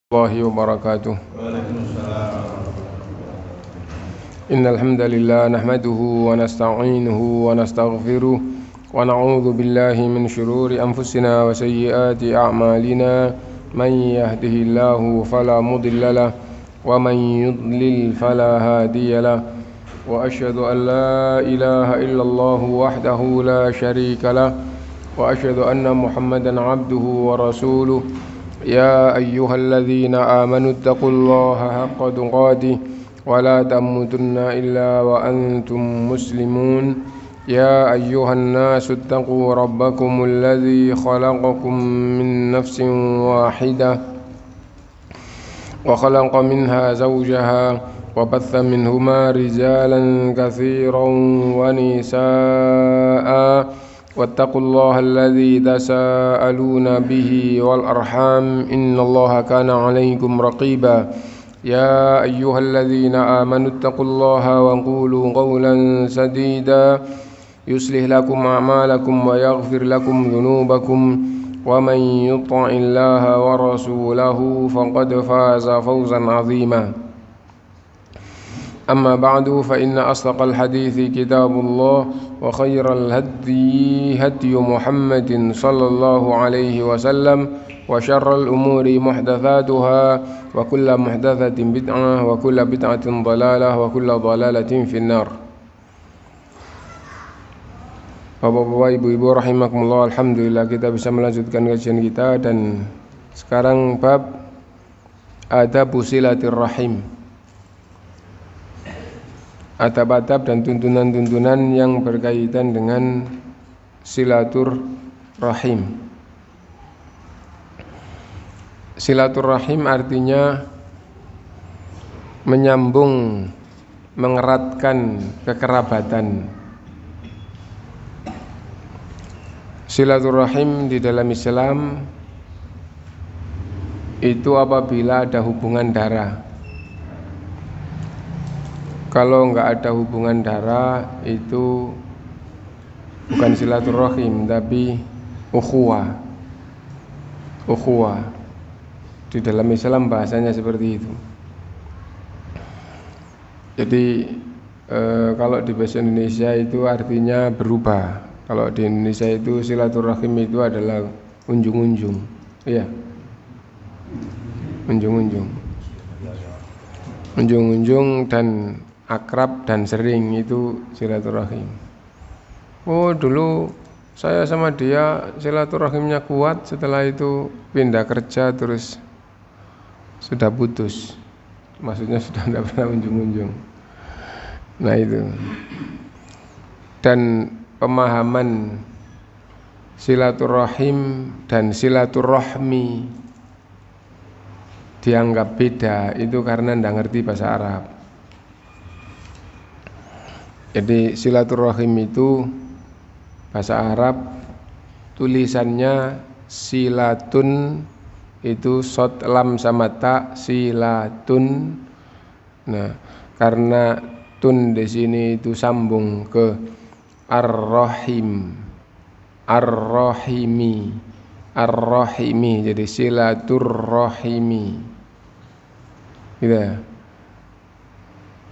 الله وبركاته. إن الحمد لله نحمده ونستعينه ونستغفره ونعوذ بالله من شرور أنفسنا وسيئات أعمالنا. من يهده الله فلا مضل له ومن يضلل فلا هادي له وأشهد أن لا إله إلا الله وحده لا شريك له وأشهد أن محمدا عبده ورسوله. يا أيها الذين آمنوا اتقوا الله حق تقاته ولا تموتن إلا وأنتم مسلمون. يا أيها الناس اتقوا ربكم الذي خلقكم من نفس واحدة وخلق منها زوجها وبث منهما رجالا كثيرا ونساء واتقوا الله الذي تساءلون به والأرحام إن الله كان عليكم رقيبا. يا أيها الذين آمنوا اتقوا الله وقولوا قولا سديدا يصلح لكم أعمالكم ويغفر لكم ذنوبكم ومن يطع الله ورسوله فقد فاز فوزا عظيما. أما بعد فإن أصدق الحديث كتاب الله وخير الهدي هدي محمد صلى الله عليه وسلم وشر الأمور محدثاتها وكل محدثة بدعة وكل بدعة ضلالة وكل ضلالة في النار. Bapak-bapak, ibu-ibu rahimakumullah, alhamdulillah kita bisa melanjutkan kajian kita dan sekarang bab Adab Silaturrahim. Adab-adab dan tuntunan-tuntunan yang berkaitan dengan silaturrahim. Silaturrahim artinya menyambung, mengeratkan kekerabatan. Silaturrahim di dalam Islam itu apabila ada hubungan darah. Kalau enggak ada hubungan darah itu bukan silaturrahim tapi ukhuwah. Ukhuwah. Di dalam Islam bahasanya seperti itu. Jadi kalau di bahasa Indonesia itu artinya berubah. Kalau di Indonesia itu silaturrahim itu adalah unjung-unjung. Iya. Unjung-unjung. Unjung-unjung dan akrab dan sering itu silaturahim. Oh, dulu saya sama dia silaturahimnya kuat, setelah itu pindah kerja terus sudah putus. Maksudnya sudah tidak pernah unjung-unjung. Nah itu. Dan pemahaman silaturahim dan silaturahmi dianggap beda itu karena tidak ngerti bahasa Arab. Jadi silaturahim itu bahasa Arab tulisannya silatun, itu shad lam sama ta, silatun. Nah, karena tun di sini itu sambung ke ar-rahim, ar-rahimi, ar-rahimi, jadi silaturrahimi. Gitu.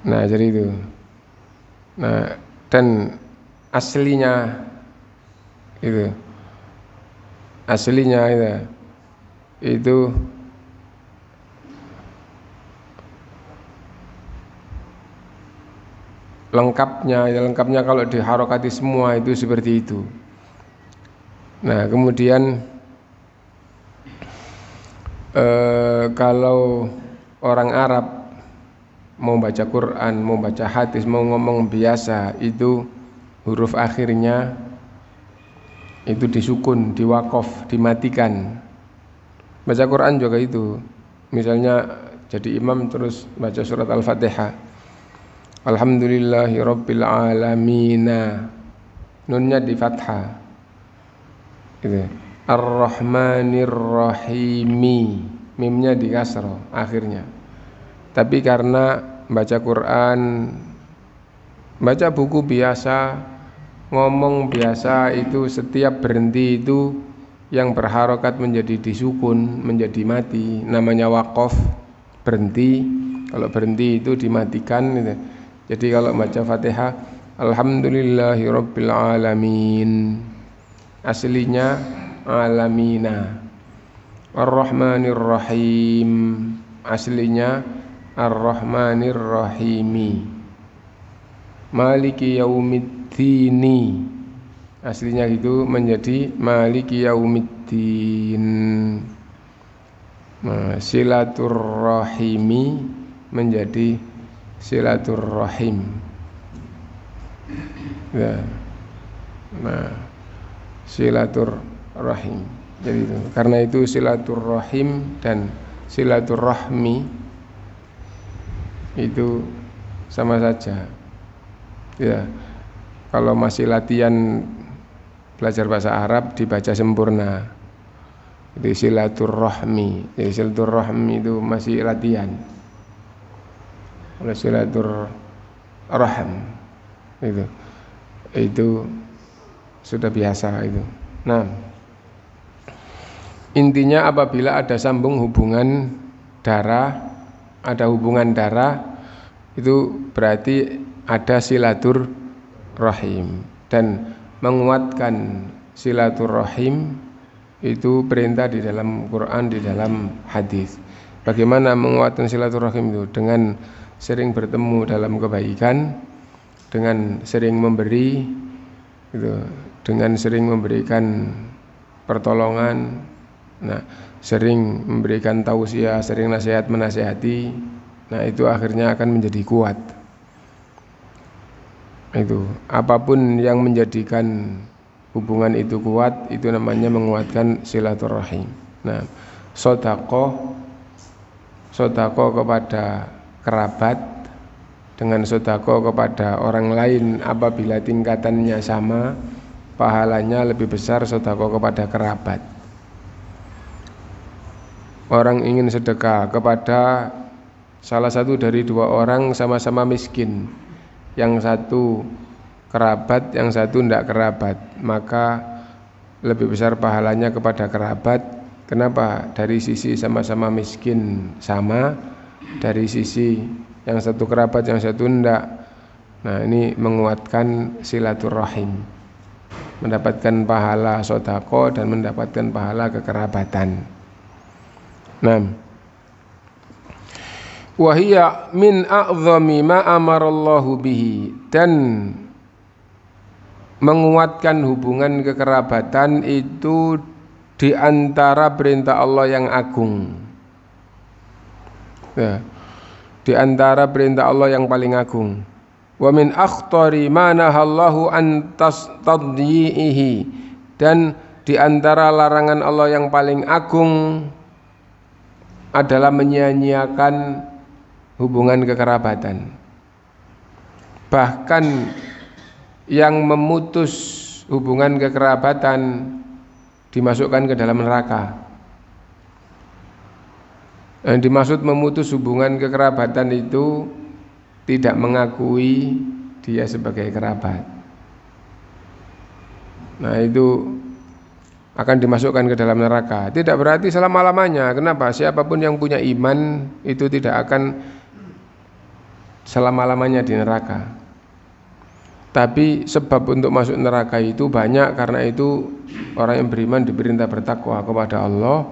Nah, jadi itu. Nah, dan aslinya itu lengkapnya kalau diharokati semua itu seperti itu. Nah, kemudian kalau orang Arab mau baca Quran, mau baca hadis, mau ngomong biasa, itu huruf akhirnya itu disukun, diwaqaf, dimatikan. Baca Quran juga itu. Misalnya jadi imam terus baca surat Al-Fatihah. Alhamdulillahi rabbil alamina. Nunnya di fathah. Gitu. Ar-Rahmanir Rahimi. Mimnya di kasroh akhirnya. Tapi karena baca Quran, baca buku biasa, ngomong biasa itu setiap berhenti itu yang berharokat menjadi disukun, menjadi mati, namanya waqaf, berhenti. Kalau berhenti itu dimatikan gitu. Jadi kalau baca Fatihah alhamdulillahirabbil alamin, aslinya alamina. Ar-Rahmanir Rahim, aslinya Ar-Rahmanir Rahimi. Maliki yaumiddini, aslinya gitu menjadi Maliki yaumiddin. Silaturrahimi menjadi silaturrahim. Ya. Silaturrahim. Jadi itu. Karena itu silaturrahim dan silaturrahmi itu sama saja. Ya. Kalau masih latihan belajar bahasa Arab dibaca sempurna. Jadi silaturrahmi. Jadi silaturrahmi itu masih latihan. Kalau silaturrahim itu sudah biasa itu. Nah, intinya apabila ada sambung hubungan darah, ada hubungan darah, itu berarti ada silaturrahim. Dan menguatkan silaturrahim itu perintah di dalam Quran, di dalam hadis. Bagaimana menguatkan silaturrahim itu? Dengan sering bertemu dalam kebaikan, dengan sering memberi, gitu, dengan sering memberikan pertolongan. Nah, sering memberikan tausiah, sering nasihat menasihati. Nah, itu akhirnya akan menjadi kuat. Itu apapun yang menjadikan hubungan itu kuat, itu namanya menguatkan silaturahim. Nah, sedekah kepada kerabat dengan sedekah kepada orang lain apabila tingkatannya sama, pahalanya lebih besar sedekah kepada kerabat. Orang ingin sedekah kepada salah satu dari dua orang sama-sama miskin, yang satu kerabat, yang satu tidak kerabat, maka lebih besar pahalanya kepada kerabat. Kenapa? Dari sisi sama-sama miskin sama, dari sisi yang satu kerabat, yang satu tidak. Nah, ini menguatkan silaturahim, mendapatkan pahala sedekah dan mendapatkan pahala kekerabatan. Nah, wahia min a'zami ma amarallahu bihi, dan menguatkan hubungan kekerabatan itu di antara perintah Allah yang agung. Ya, di antara perintah Allah yang paling agung. Wa min akhtari ma nahallahu an tadyi'ihi, dan di antara larangan Allah yang paling agung adalah menyia-nyiakan hubungan kekerabatan. Bahkan yang memutus hubungan kekerabatan dimasukkan ke dalam neraka. Yang dimaksud memutus hubungan kekerabatan itu tidak mengakui dia sebagai kerabat. Nah, itu akan dimasukkan ke dalam neraka. Tidak berarti selama-lamanya. Kenapa? Siapapun yang punya iman itu tidak akan selama-lamanya di neraka. Tapi sebab untuk masuk neraka itu banyak. Karena itu orang yang beriman diperintah bertakwa kepada Allah.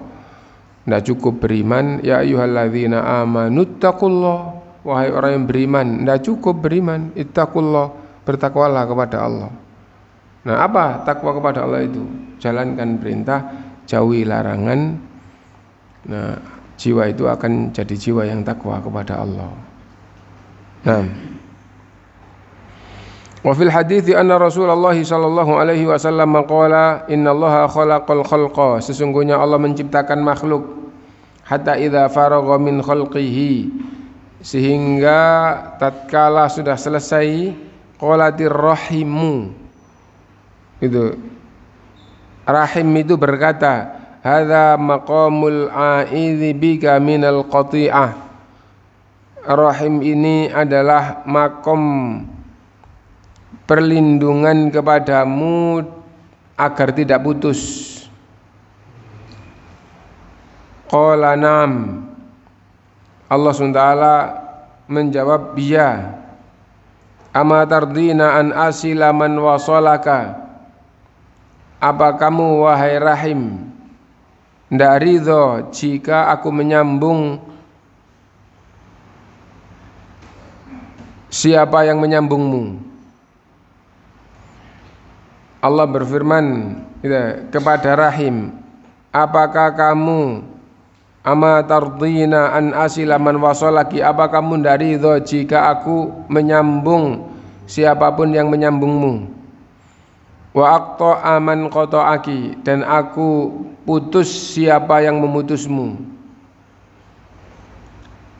Tidak cukup beriman, ya ayyuhalladzina amanu taqullah, wahai orang yang beriman. Tidak cukup beriman, ittaqullah, bertakwalah kepada Allah. Nah, apa takwa kepada Allah itu? Jalankan perintah, jauhi larangan. Nah, jiwa itu akan jadi jiwa yang takwa kepada Allah. Nah, wa fil hadithi anna Rasulullah sallallahu alaihi wasallam qala innallaha khalaqal khalqa, sesungguhnya Allah menciptakan makhluk hatta idza faragha min khalqihi, sehingga tatkala sudah selesai qalatir rahimu, itu rahim itu berkata hadza maqamul a'idzi bika minal qati'ah, rahim ini adalah makom perlindungan kepadamu agar tidak putus. Qala na'am. Allah SWT menjawab, ya. Ama tardina an asila man wasolaka. Apa kamu wahai rahim ndak ridho jika aku menyambung siapa yang menyambungmu? Allah berfirman kepada rahim, apakah kamu ama tardina an asila man wasolaki, apa kamu ndak ridho jika aku menyambung siapapun yang menyambungmu? Wa aqta'a man qata'aki, dan aku putus siapa yang memutusmu.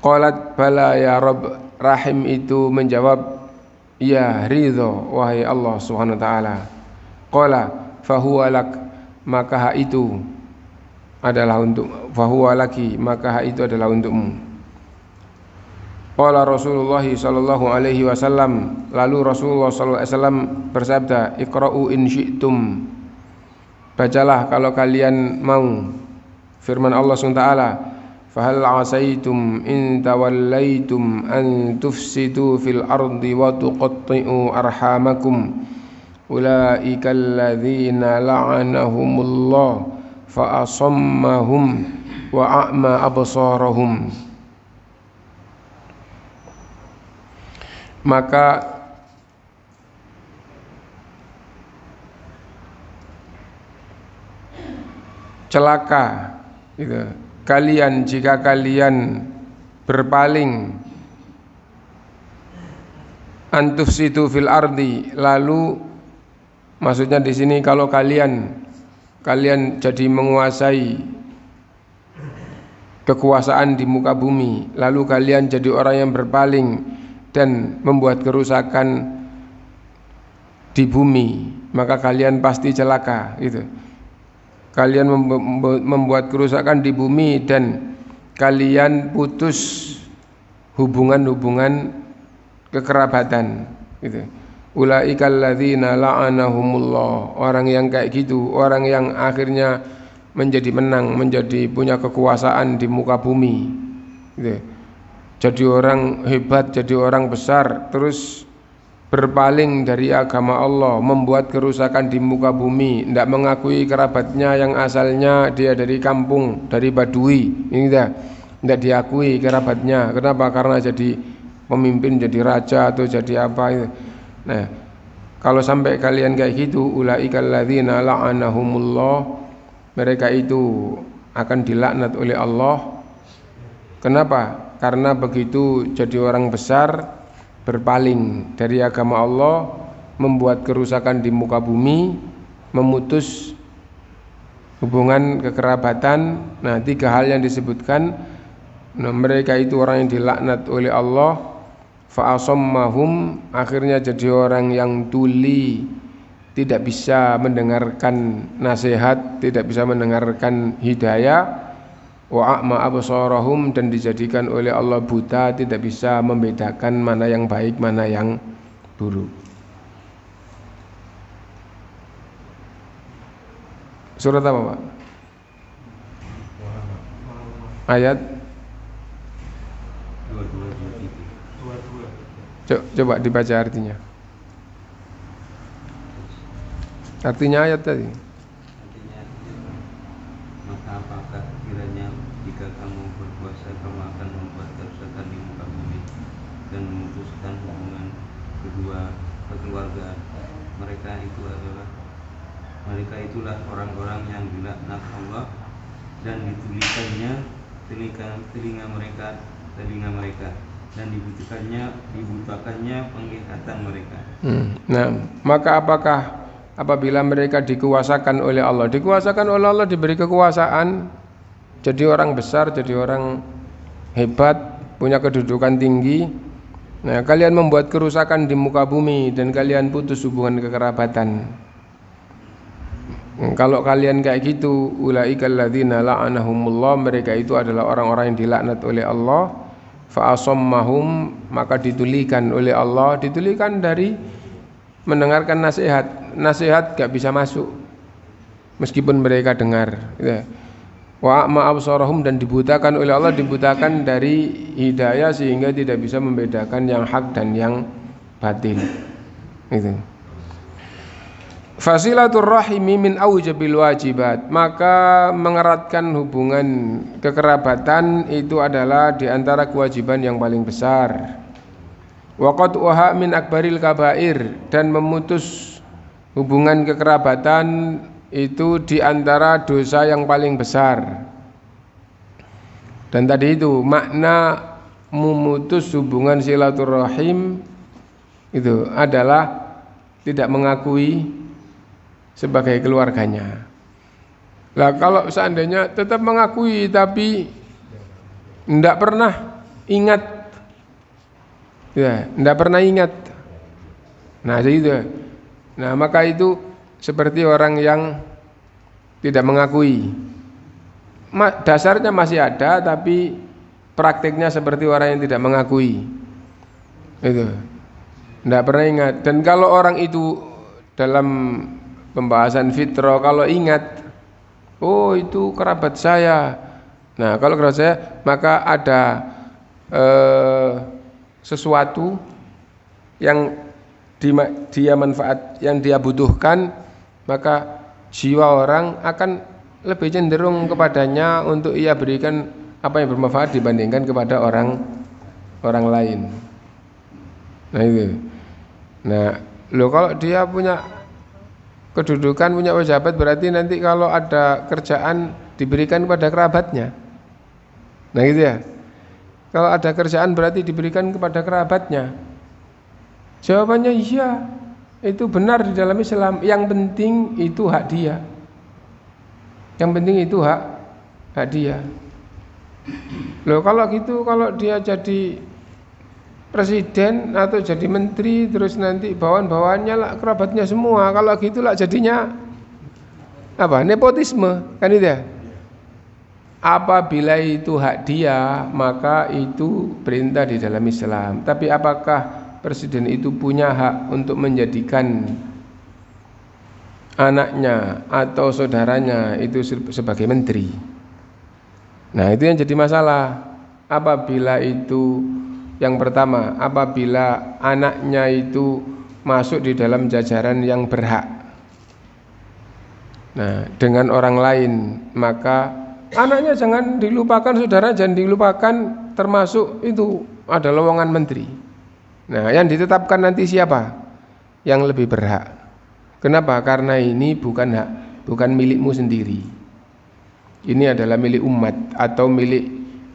Qalat bala ya Rabb, rahim itu menjawab, ya ridho wahai Allah Subhanahu wa taala. Qala fahuwa lak, maka hak itu adalah untuk fahuwa laki, maka hak itu adalah untukmu. Qala Rasulullah sallallahu alaihi wasallam, lalu Rasulullah sallallahu alaihi wasallam bersabda, iqra'u in syi'tum, bacalah kalau kalian mau. Firman Allah SWT, fahal asaitum in tawallaitum an tufsidu fil ardi wa tuqatti'u arhamakum ulaika alladzina la'anahumullah fa asammahum wa a'ma absarahum. Maka celaka gitu kalian jika kalian berpaling antufsidu fil ardi, lalu maksudnya di sini kalau kalian jadi menguasai kekuasaan di muka bumi, lalu kalian jadi orang yang berpaling dan membuat kerusakan di bumi, maka kalian pasti celaka gitu. Kalian membuat kerusakan di bumi dan kalian putus hubungan-hubungan kekerabatan gitu. Ulaikal ladzina la'anahumullah, orang yang kayak gitu, orang yang akhirnya menjadi menang, menjadi punya kekuasaan di muka bumi gitu. Jadi orang hebat, jadi orang besar, terus berpaling dari agama Allah, membuat kerusakan di muka bumi, tidak mengakui kerabatnya yang asalnya dia dari kampung, dari Badui, ini tidak diakui kerabatnya. Kenapa? Karena jadi pemimpin, jadi raja atau jadi apa. Nah, kalau sampai kalian kayak gitu, ulaikal ladzina la'anahumullah, mereka itu akan dilaknat oleh Allah. Kenapa? Karena begitu jadi orang besar, berpaling dari agama Allah, membuat kerusakan di muka bumi, memutus hubungan kekerabatan. Nah, 3 hal yang disebutkan. Nah, mereka itu orang yang dilaknat oleh Allah. Fa'asammahum, akhirnya jadi orang yang tuli, tidak bisa mendengarkan nasihat, tidak bisa mendengarkan hidayah. Wa a'ma absarahum, dan dijadikan oleh Allah buta, tidak bisa membedakan mana yang baik, mana yang buruk. Surat apa, Pak? Ayat 22. Coba dibaca artinya. Artinya ayat tadi. Maka apakah kiranya jika kamu berpuasa, kamu akan membuat kerusakan di muka bumi dan memutuskan hubungan kedua keluarga? Mereka itulah orang-orang yang dilaknat Allah, dan ditulikannya telinga mereka dan dibutakannya penglihatan mereka. Nah, maka apakah apabila mereka dikuasakan oleh Allah, diberi kekuasaan, jadi orang besar, jadi orang hebat, punya kedudukan tinggi. Nah, kalian membuat kerusakan di muka bumi dan kalian putus hubungan kekerabatan. Kalau kalian kayak gitu, ulaikal ladzina la'anahumullah, mereka itu adalah orang-orang yang dilaknat oleh Allah. Fa'asammahum, maka ditulikan oleh Allah, ditulikan dari mendengarkan nasihat gak bisa masuk meskipun mereka dengar. Wa a'ma absarahum, dan dibutakan oleh Allah, dibutakan dari hidayah sehingga tidak bisa membedakan yang hak dan yang batil. Itu. Fasilatur rahimi min aujabil wajibat, maka mengeratkan hubungan kekerabatan itu adalah di antara kewajiban yang paling besar. Wa qat'uha min akbaril kabair, dan memutus hubungan kekerabatan itu di antara dosa yang paling besar. Dan tadi itu makna memutus hubungan silaturahim itu adalah tidak mengakui sebagai keluarganya. Lah kalau seandainya tetap mengakui tapi tidak pernah ingat, ya, tidak pernah ingat. Nah itu. Nah maka itu seperti orang yang tidak mengakui. Dasarnya masih ada tapi praktiknya seperti orang yang tidak mengakui. Itu. Tidak pernah ingat. Dan kalau orang itu dalam pembahasan fitrah, kalau ingat, oh itu kerabat saya. Nah kalau kerabat saya, maka ada sesuatu yang dia manfaat, yang dia butuhkan, maka jiwa orang akan lebih cenderung kepadanya untuk ia berikan apa yang bermanfaat dibandingkan kepada orang lain. Nah itu. Nah, kalau dia punya kedudukan, punya pejabat, berarti nanti kalau ada kerjaan diberikan kepada kerabatnya. Nah gitu ya. Kalau ada kerjaan berarti diberikan kepada kerabatnya. Jawabannya iya, itu benar di dalam Islam. Yang penting itu hak dia. Yang penting itu hak dia. Loh kalau gitu, kalau dia jadi presiden atau jadi menteri, terus nanti bawahan-bawahannya lah kerabatnya semua, kalau gitu lah jadinya apa? Nepotisme, kan itu ya. Apabila itu hak dia, maka itu perintah di dalam Islam. Tapi apakah presiden itu punya hak untuk menjadikan anaknya atau saudaranya itu sebagai menteri? Nah itu yang jadi masalah. Apabila itu, yang pertama, apabila anaknya itu masuk di dalam jajaran yang berhak, nah dengan orang lain, maka anaknya jangan dilupakan, saudara jangan dilupakan, termasuk itu ada lowongan menteri. Nah yang ditetapkan nanti siapa yang lebih berhak? Kenapa? Karena ini bukan milikmu sendiri. Ini adalah milik umat atau milik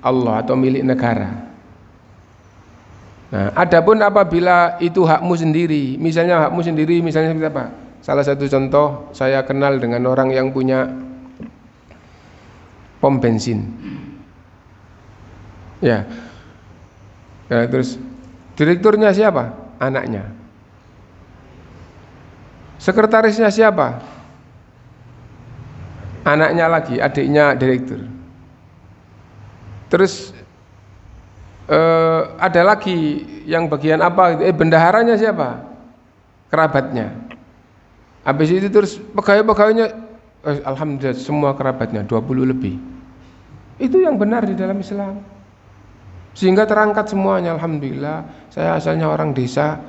Allah atau milik negara. Nah, adapun apabila itu hakmu sendiri, misalnya seperti apa? Salah satu contoh, saya kenal dengan orang yang punya pom bensin. Ya. Nah, terus direkturnya siapa? Anaknya. Sekretarisnya siapa? Anaknya lagi, adiknya direktur. Terus ada lagi yang bagian apa gitu. Bendaharanya siapa? Kerabatnya. Habis itu terus pegawai-pegawainya alhamdulillah semua kerabatnya 20 lebih. Itu yang benar di dalam Islam. Sehingga terangkat semuanya, alhamdulillah saya asalnya orang desa.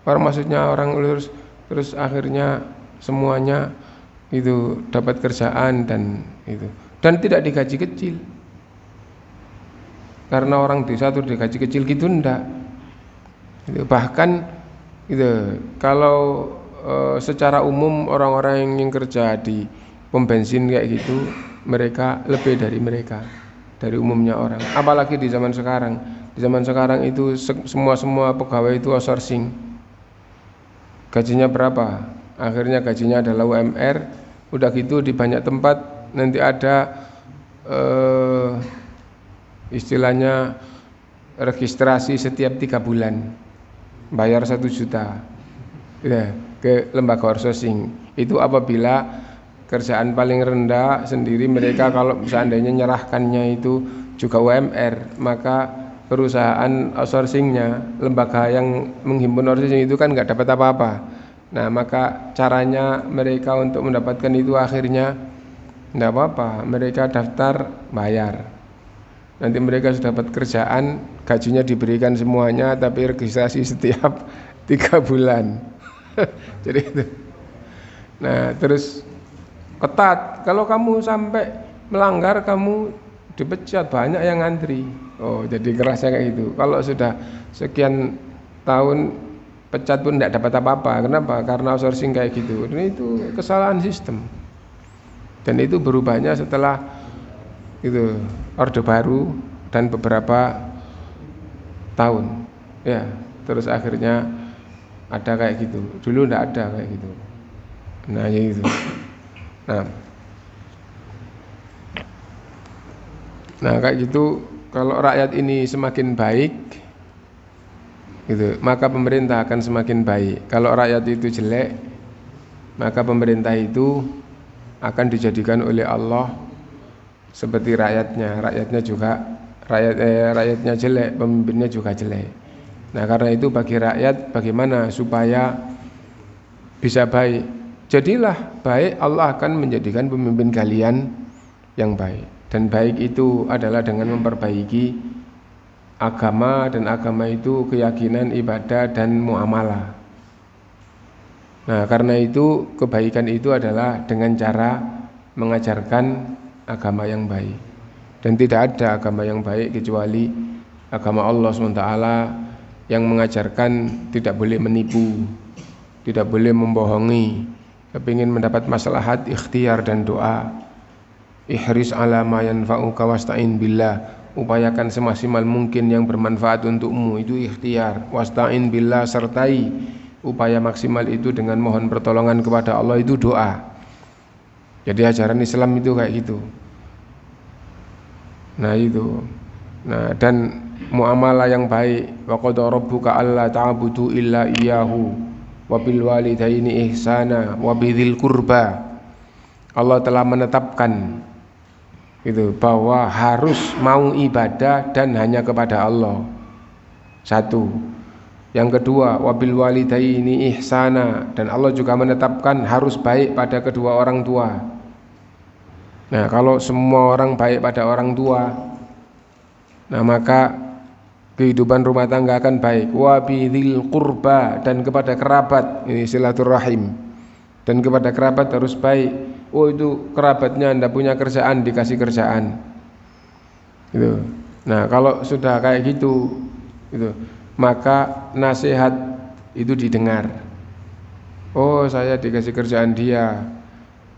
Maksudnya orang lurus, terus akhirnya semuanya itu dapat kerjaan dan itu. Dan tidak digaji kecil. Karena orang desa tuh digaji kecil gitu enggak. Bahkan itu kalau secara umum orang-orang yang kerja di pom bensin kayak gitu, mereka lebih dari mereka, dari umumnya orang. Apalagi di zaman sekarang. Di zaman sekarang itu semua pegawai itu outsourcing. Gajinya berapa? Akhirnya gajinya adalah UMR. Udah gitu di banyak tempat nanti ada istilahnya registrasi setiap 3 bulan, bayar 1 juta ya, ke lembaga outsourcing. Itu apabila kerjaan paling rendah sendiri mereka, kalau seandainya nyerahkannya itu juga UMR, maka perusahaan outsourcingnya, lembaga yang menghimpun outsourcing itu kan nggak dapat apa-apa. Nah maka caranya mereka untuk mendapatkan itu akhirnya Tidak apa-apa, mereka daftar bayar. Nanti mereka sudah dapat kerjaan, gajinya diberikan semuanya, tapi registrasi setiap 3 bulan. Jadi itu. Nah, terus ketat. Kalau kamu sampai melanggar, kamu dipecat, banyak yang ngantri. Oh, jadi kerasnya kayak gitu. Kalau sudah sekian tahun pecat pun tidak dapat apa-apa. Kenapa? Karena outsourcing kayak gitu. Ini itu kesalahan sistem. Dan itu berubahnya setelah itu Orde Baru dan beberapa tahun. Ya, terus akhirnya ada kayak gitu. Dulu tidak ada kayak gitu. Nah, gitu. Nah, kayak gitu. Kalau rakyat ini semakin baik, gitu, maka pemerintah akan semakin baik. Kalau rakyat itu jelek, maka pemerintah itu akan dijadikan oleh Allah seperti rakyatnya. Rakyatnya juga rakyatnya jelek, pemimpinnya juga jelek. Nah, karena itu bagi rakyat bagaimana supaya bisa baik? Jadilah baik, Allah akan menjadikan pemimpin kalian yang baik. Dan baik itu adalah dengan memperbaiki agama, dan agama itu keyakinan, ibadah, dan muamalah. Nah, karena itu kebaikan itu adalah dengan cara mengajarkan agama yang baik. Dan tidak ada agama yang baik kecuali agama Allah SWT yang mengajarkan tidak boleh menipu, tidak boleh membohongi. Kepingin mendapat maslahat, ikhtiar dan doa. Ihris ala ma yanfa'uka wasta'in billah. Upayakan semaksimal mungkin yang bermanfaat untukmu, itu ikhtiar. Wasta'in billah, sertai upaya maksimal itu dengan mohon pertolongan kepada Allah, itu doa. Jadi ajaran Islam itu kayak gitu. Nah, itu. Nah, dan muamalah yang baik. Wa qad rabbuka alla ta'budu illa iyyahu wa bil walidaini ihsana wa bidzil qurba. Allah telah menetapkan itu bahwa harus mau ibadah dan hanya kepada Allah. Satu. Yang kedua, wabil walidaini ihsana, dan Allah juga menetapkan harus baik pada kedua orang tua. Nah, kalau semua orang baik pada orang tua, nah maka kehidupan rumah tangga akan baik. Wabidzil qurba, dan kepada kerabat, ini silaturahim. Dan kepada kerabat harus baik. Oh, itu kerabatnya Anda punya kerjaan, dikasih kerjaan. Gitu. Nah, kalau sudah kayak gitu, gitu, maka nasihat itu didengar. Oh, saya dikasih kerjaan dia,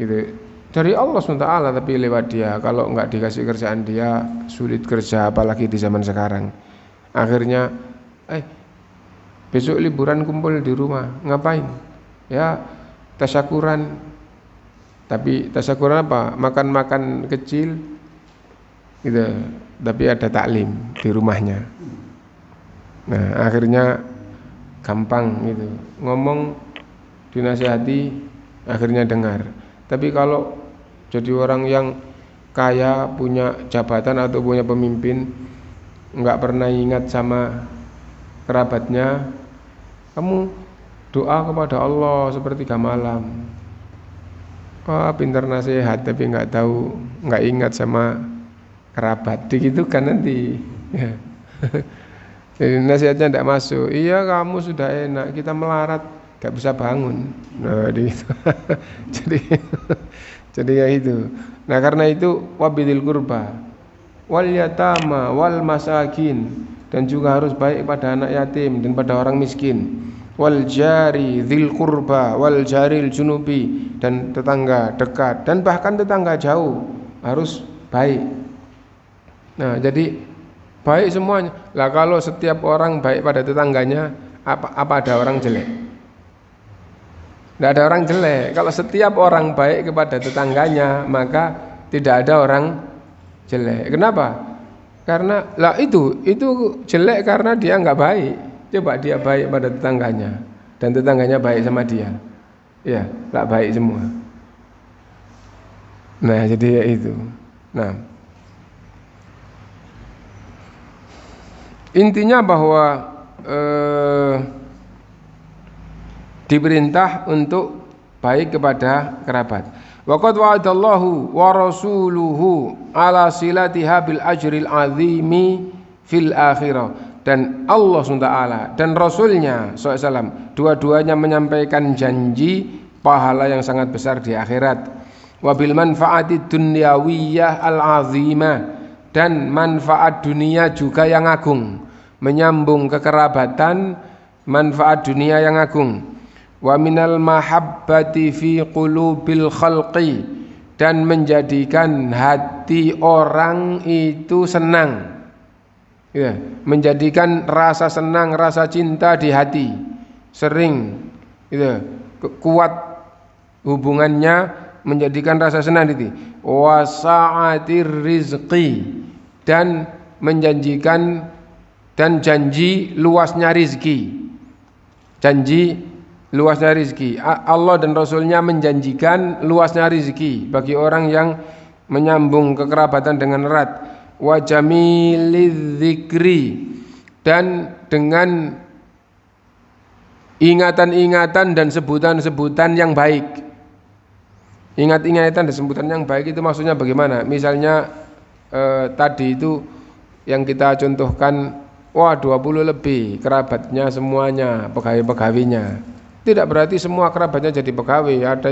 gitu, dari Allah SWT, tapi lewat dia. Kalau enggak dikasih kerjaan dia, sulit kerja, apalagi di zaman sekarang. Akhirnya, besok liburan kumpul di rumah, ngapain? Ya, tasyakuran. Tapi tasyakuran apa? Makan-makan kecil, gitu. Tapi ada taklim di rumahnya. Nah, akhirnya gampang gitu, ngomong, dinasihati, akhirnya dengar. Tapi kalau jadi orang yang kaya, punya jabatan atau punya pemimpin, enggak pernah ingat sama kerabatnya, kamu doa kepada Allah sepertiga malam. Wah, pintar nasihat tapi enggak tahu, enggak ingat sama kerabat. Begitu kan nanti. Ya. Jadi nasihatnya tidak masuk. Iya, kamu sudah enak, kita melarat, gak bisa bangun. Nah, gitu. jadi ya itu. Nah, karena itu wabidzil qurba wal yatama wal masakin, dan juga harus baik pada anak yatim dan pada orang miskin. Wal jari dzil qurba wal jaril junubi, dan tetangga dekat dan bahkan tetangga jauh harus baik. Nah, jadi baik semuanya. Lah kalau setiap orang baik pada tetangganya, apa ada orang jelek? Tidak ada orang jelek. Kalau setiap orang baik kepada tetangganya, maka tidak ada orang jelek. Kenapa? Karena lah itu jelek karena dia nggak baik. Coba dia baik pada tetangganya dan tetangganya baik sama dia, ya, nggak baik semua. Nah, jadi ya itu. Nah, intinya bahwa diperintah untuk baik kepada kerabat. Wa qad wa'adallahu wa rasuluhu ala silatiha bil ajril azimi fil akhirah. Dan Allah SWT dan Rasulnya SAW dua-duanya menyampaikan janji pahala yang sangat besar di akhirat. Wa bil manfaati dunyawiyah al azimah, dan manfaat dunia juga yang agung, menyambung kekerabatan, manfaat dunia yang agung. Wa minal mahabbati fi qulubil khalqi, dan menjadikan hati orang itu senang, ya, menjadikan rasa senang, rasa cinta di hati sering, ya, kuat hubungannya, menjadikan rasa senang di hati. Wa sa'atir rizqi, dan menjanjikan dan janji luasnya rizki, janji luasnya rizki. Allah dan Rasulnya menjanjikan luasnya rizki bagi orang yang menyambung kekerabatan dengan erat. Wa jamilidz dzikri, dan dengan ingatan-ingatan dan sebutan-sebutan yang baik. Ingat-ingatan dan sebutan yang baik itu maksudnya bagaimana? Misalnya tadi itu yang kita contohkan, wah 20 lebih kerabatnya semuanya, pegawai-pegawainya. Tidak berarti semua kerabatnya jadi pegawai. Ada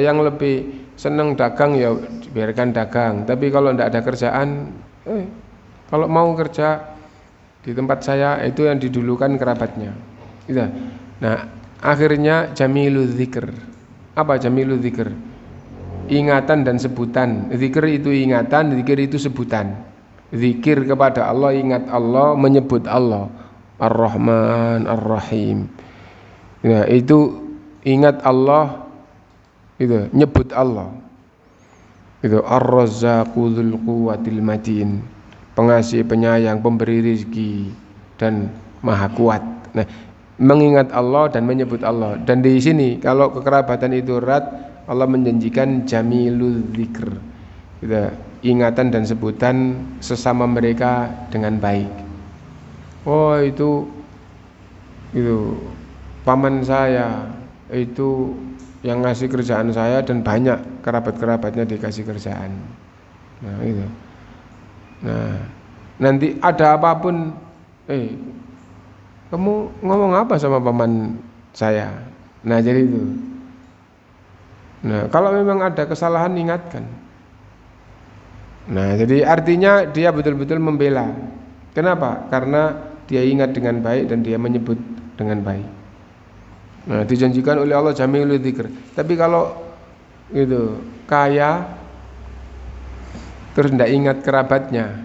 yang lebih senang dagang, ya biarkan dagang. Tapi kalau tidak ada kerjaan, kalau mau kerja di tempat saya, itu yang didulukan kerabatnya. Gitu. Nah, akhirnya jamilul dzikr. Apa jamilul dzikr? Ingatan dan sebutan. Dzikr itu ingatan, dzikir itu sebutan. Zikir kepada Allah, ingat Allah, menyebut Allah, Ar-Rahman, Ar-Rahim. Ya, itu ingat Allah, itu nyebut Allah. Itu Ar-Razzaqu dzul quwwatil matin, pengasih penyayang, pemberi rezeki dan maha kuat. Nah, mengingat Allah dan menyebut Allah. Dan di sini kalau kekerabatan itu erat, Allah menjanjikan jamilul dzikr. Gitu, ingatan dan sebutan sesama mereka dengan baik. Oh, itu paman saya itu yang ngasih kerjaan saya, dan banyak kerabat-kerabatnya dikasih kerjaan. Nah, itu. Nah, nanti ada apapun, kamu ngomong apa sama paman saya? Nah, jadi itu. Nah, kalau memang ada kesalahan, ingatkan. Nah, jadi artinya dia betul-betul membela. Kenapa? Karena dia ingat dengan baik dan dia menyebut dengan baik. Nah, dijanjikan oleh Allah jamilul dzikr. Tapi kalau itu kaya terus tidak ingat kerabatnya,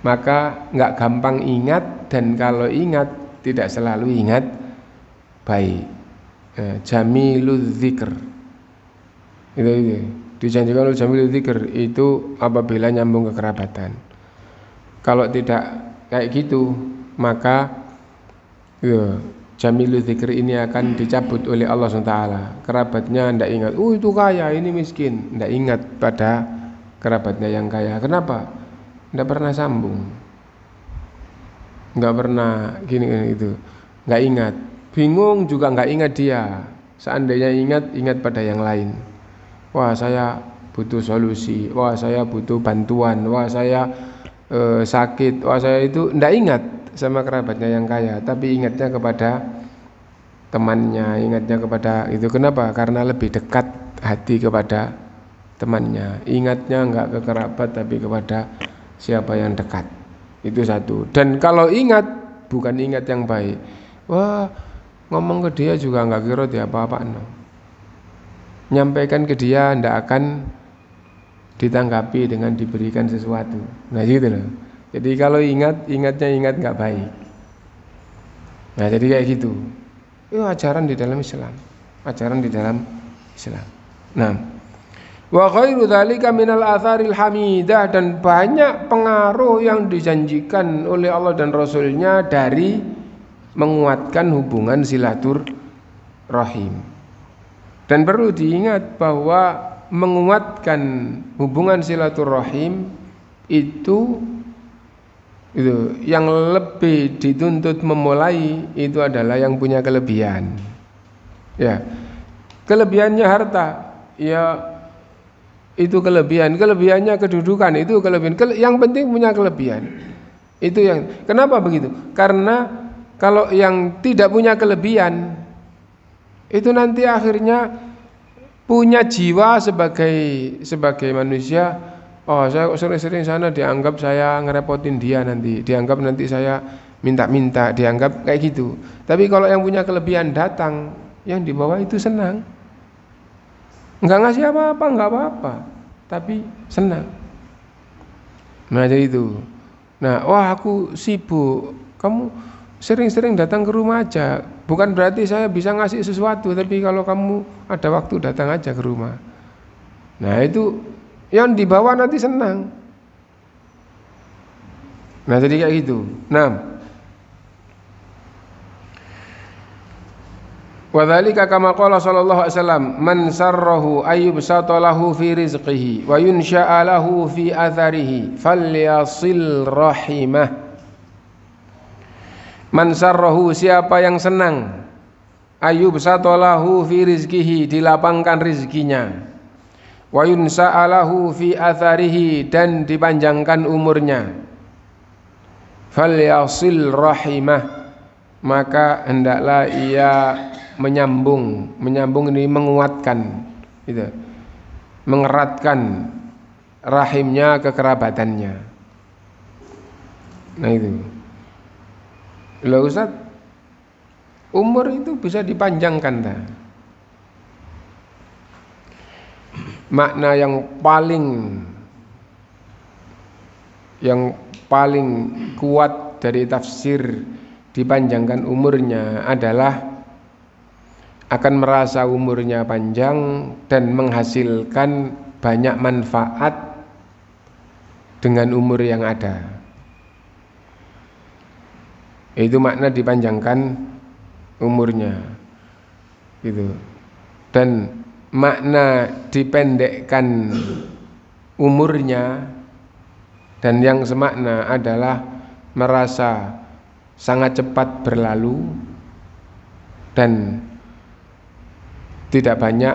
maka nggak gampang ingat, dan kalau ingat tidak selalu ingat baik. Jamilul dzikr itu dijanjikan oleh jamilul dzikr itu apabila nyambung kekerabatan. Kalau tidak kayak gitu, maka jamilul dzikr ini akan dicabut oleh Allah SWT. Kerabatnya tidak ingat, itu kaya, ini miskin, tidak ingat pada kerabatnya yang kaya. Kenapa? Tidak pernah sambung, nggak pernah gini itu, nggak ingat. Bingung juga nggak ingat dia. Seandainya ingat pada yang lain. Wah, saya butuh solusi, wah saya butuh bantuan, wah saya sakit, wah saya itu tidak ingat sama kerabatnya yang kaya, tapi ingatnya kepada temannya, ingatnya kepada itu. Kenapa? Karena lebih dekat hati kepada temannya. Ingatnya enggak ke kerabat, tapi kepada siapa yang dekat. Itu satu. Dan kalau ingat, bukan ingat yang baik, wah ngomong ke dia juga enggak kira dia apa-apa, no. Nyampaikan ke dia enggak akan ditanggapi dengan diberikan sesuatu. Nah, gitu loh. Jadi kalau ingatnya enggak baik. Nah, jadi kayak gitu. Itu ajaran di dalam Islam. Ajaran di dalam Islam. Nah, wa khairu dzalika minal atharil hamidah, dan banyak pengaruh yang dijanjikan oleh Allah dan Rasulnya dari menguatkan hubungan silaturahim. Dan perlu diingat bahwa menguatkan hubungan silaturahim itu yang lebih dituntut memulai itu adalah yang punya kelebihan. Ya, kelebihannya harta. ya itu kelebihannya kedudukan, itu kelebihan. Yang penting punya kelebihan. Itu yang kenapa begitu? Karena kalau yang tidak punya kelebihan itu nanti akhirnya punya jiwa sebagai manusia. Oh, saya sering-sering sana dianggap saya ngerepotin dia nanti, dianggap nanti saya minta-minta, dianggap kayak gitu. Tapi kalau yang punya kelebihan datang, yang di bawah itu senang. Enggak ngasih apa-apa, enggak apa-apa, tapi senang. Nah, jadi itu. Nah, wah aku sibuk, kamu sering-sering datang ke rumah aja. Bukan berarti saya bisa ngasih sesuatu, tapi kalau kamu ada waktu datang aja ke rumah. Nah, itu yang di bawah nanti senang. Nah, jadi kayak gitu. Nah, wa dzalika kama qala sallallahu alaihi wasallam, man sarrahu ayyubsata lahu fi rizqihi wa yunsha'a lahu fi atharihi falyasil rahimah. Man sarrahu, siapa yang senang, ayyubsata lahu fi rizqihi, dilapangkan rizkinya, wa yunsha'a lahu fi atharihi, dan dipanjangkan umurnya, falyasil rahimah, maka hendaklah ia menyambung ini menguatkan, gitu, mengeratkan rahimnya, kekerabatannya. Nah itu, loh Ustaz, umur itu bisa dipanjangkan dah. Makna yang paling kuat dari tafsir dipanjangkan umurnya adalah akan merasa umurnya panjang dan menghasilkan banyak manfaat dengan umur yang ada. Itu makna dipanjangkan umurnya, gitu. Dan makna dipendekkan umurnya dan yang semakna adalah merasa sangat cepat berlalu dan tidak banyak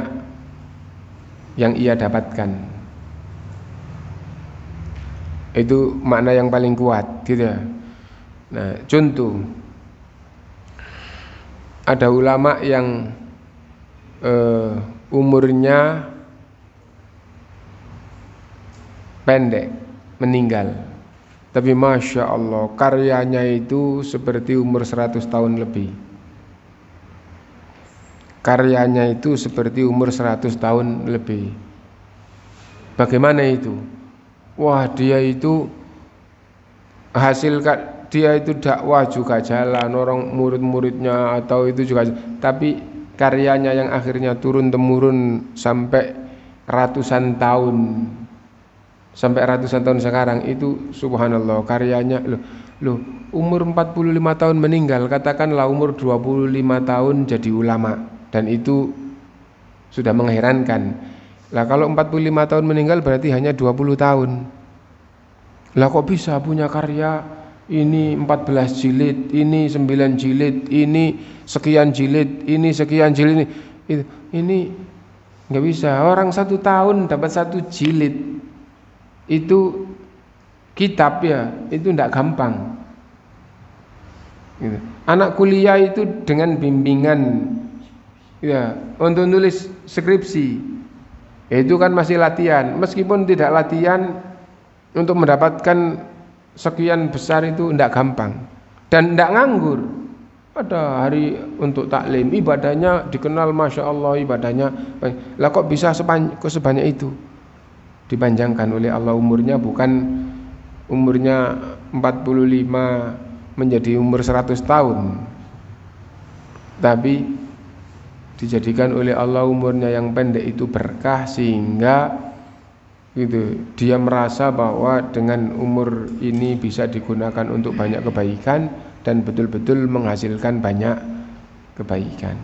yang ia dapatkan. Itu makna yang paling kuat, gitu ya. Nah, contoh, ada ulama yang umurnya pendek, meninggal, tapi Masya Allah karyanya itu seperti umur 100 tahun lebih. Karyanya itu seperti umur 100 tahun lebih. Bagaimana itu? Wah, dia itu dia itu dakwah juga jalan, orang murid-muridnya atau itu juga, tapi karyanya yang akhirnya turun temurun sampai ratusan tahun sekarang itu, subhanallah, karyanya loh umur 45 tahun meninggal, katakanlah umur 25 tahun jadi ulama, dan itu sudah mengherankan. Lah kalau 45 tahun meninggal berarti hanya 20 tahun. Lah kok bisa punya karya ini 14 jilid, ini 9 jilid, ini sekian jilid, ini sekian jilid, ini nggak bisa. Orang 1 tahun dapat 1 jilid itu kitab ya, itu nggak gampang. Gitu. Anak kuliah itu dengan bimbingan ya untuk nulis skripsi, itu kan masih latihan. Meskipun tidak latihan, untuk mendapatkan sekian besar itu tidak gampang dan tidak nganggur. Ada hari untuk taklim, ibadahnya dikenal, Masya Allah ibadahnya. Lah kok bisa sebanyak itu? Dipanjangkan oleh Allah umurnya, bukan umurnya 45 menjadi umur 100 tahun, tapi dijadikan oleh Allah umurnya yang pendek itu berkah, sehingga gitu, dia merasa bahwa dengan umur ini bisa digunakan untuk banyak kebaikan dan betul-betul menghasilkan banyak kebaikan.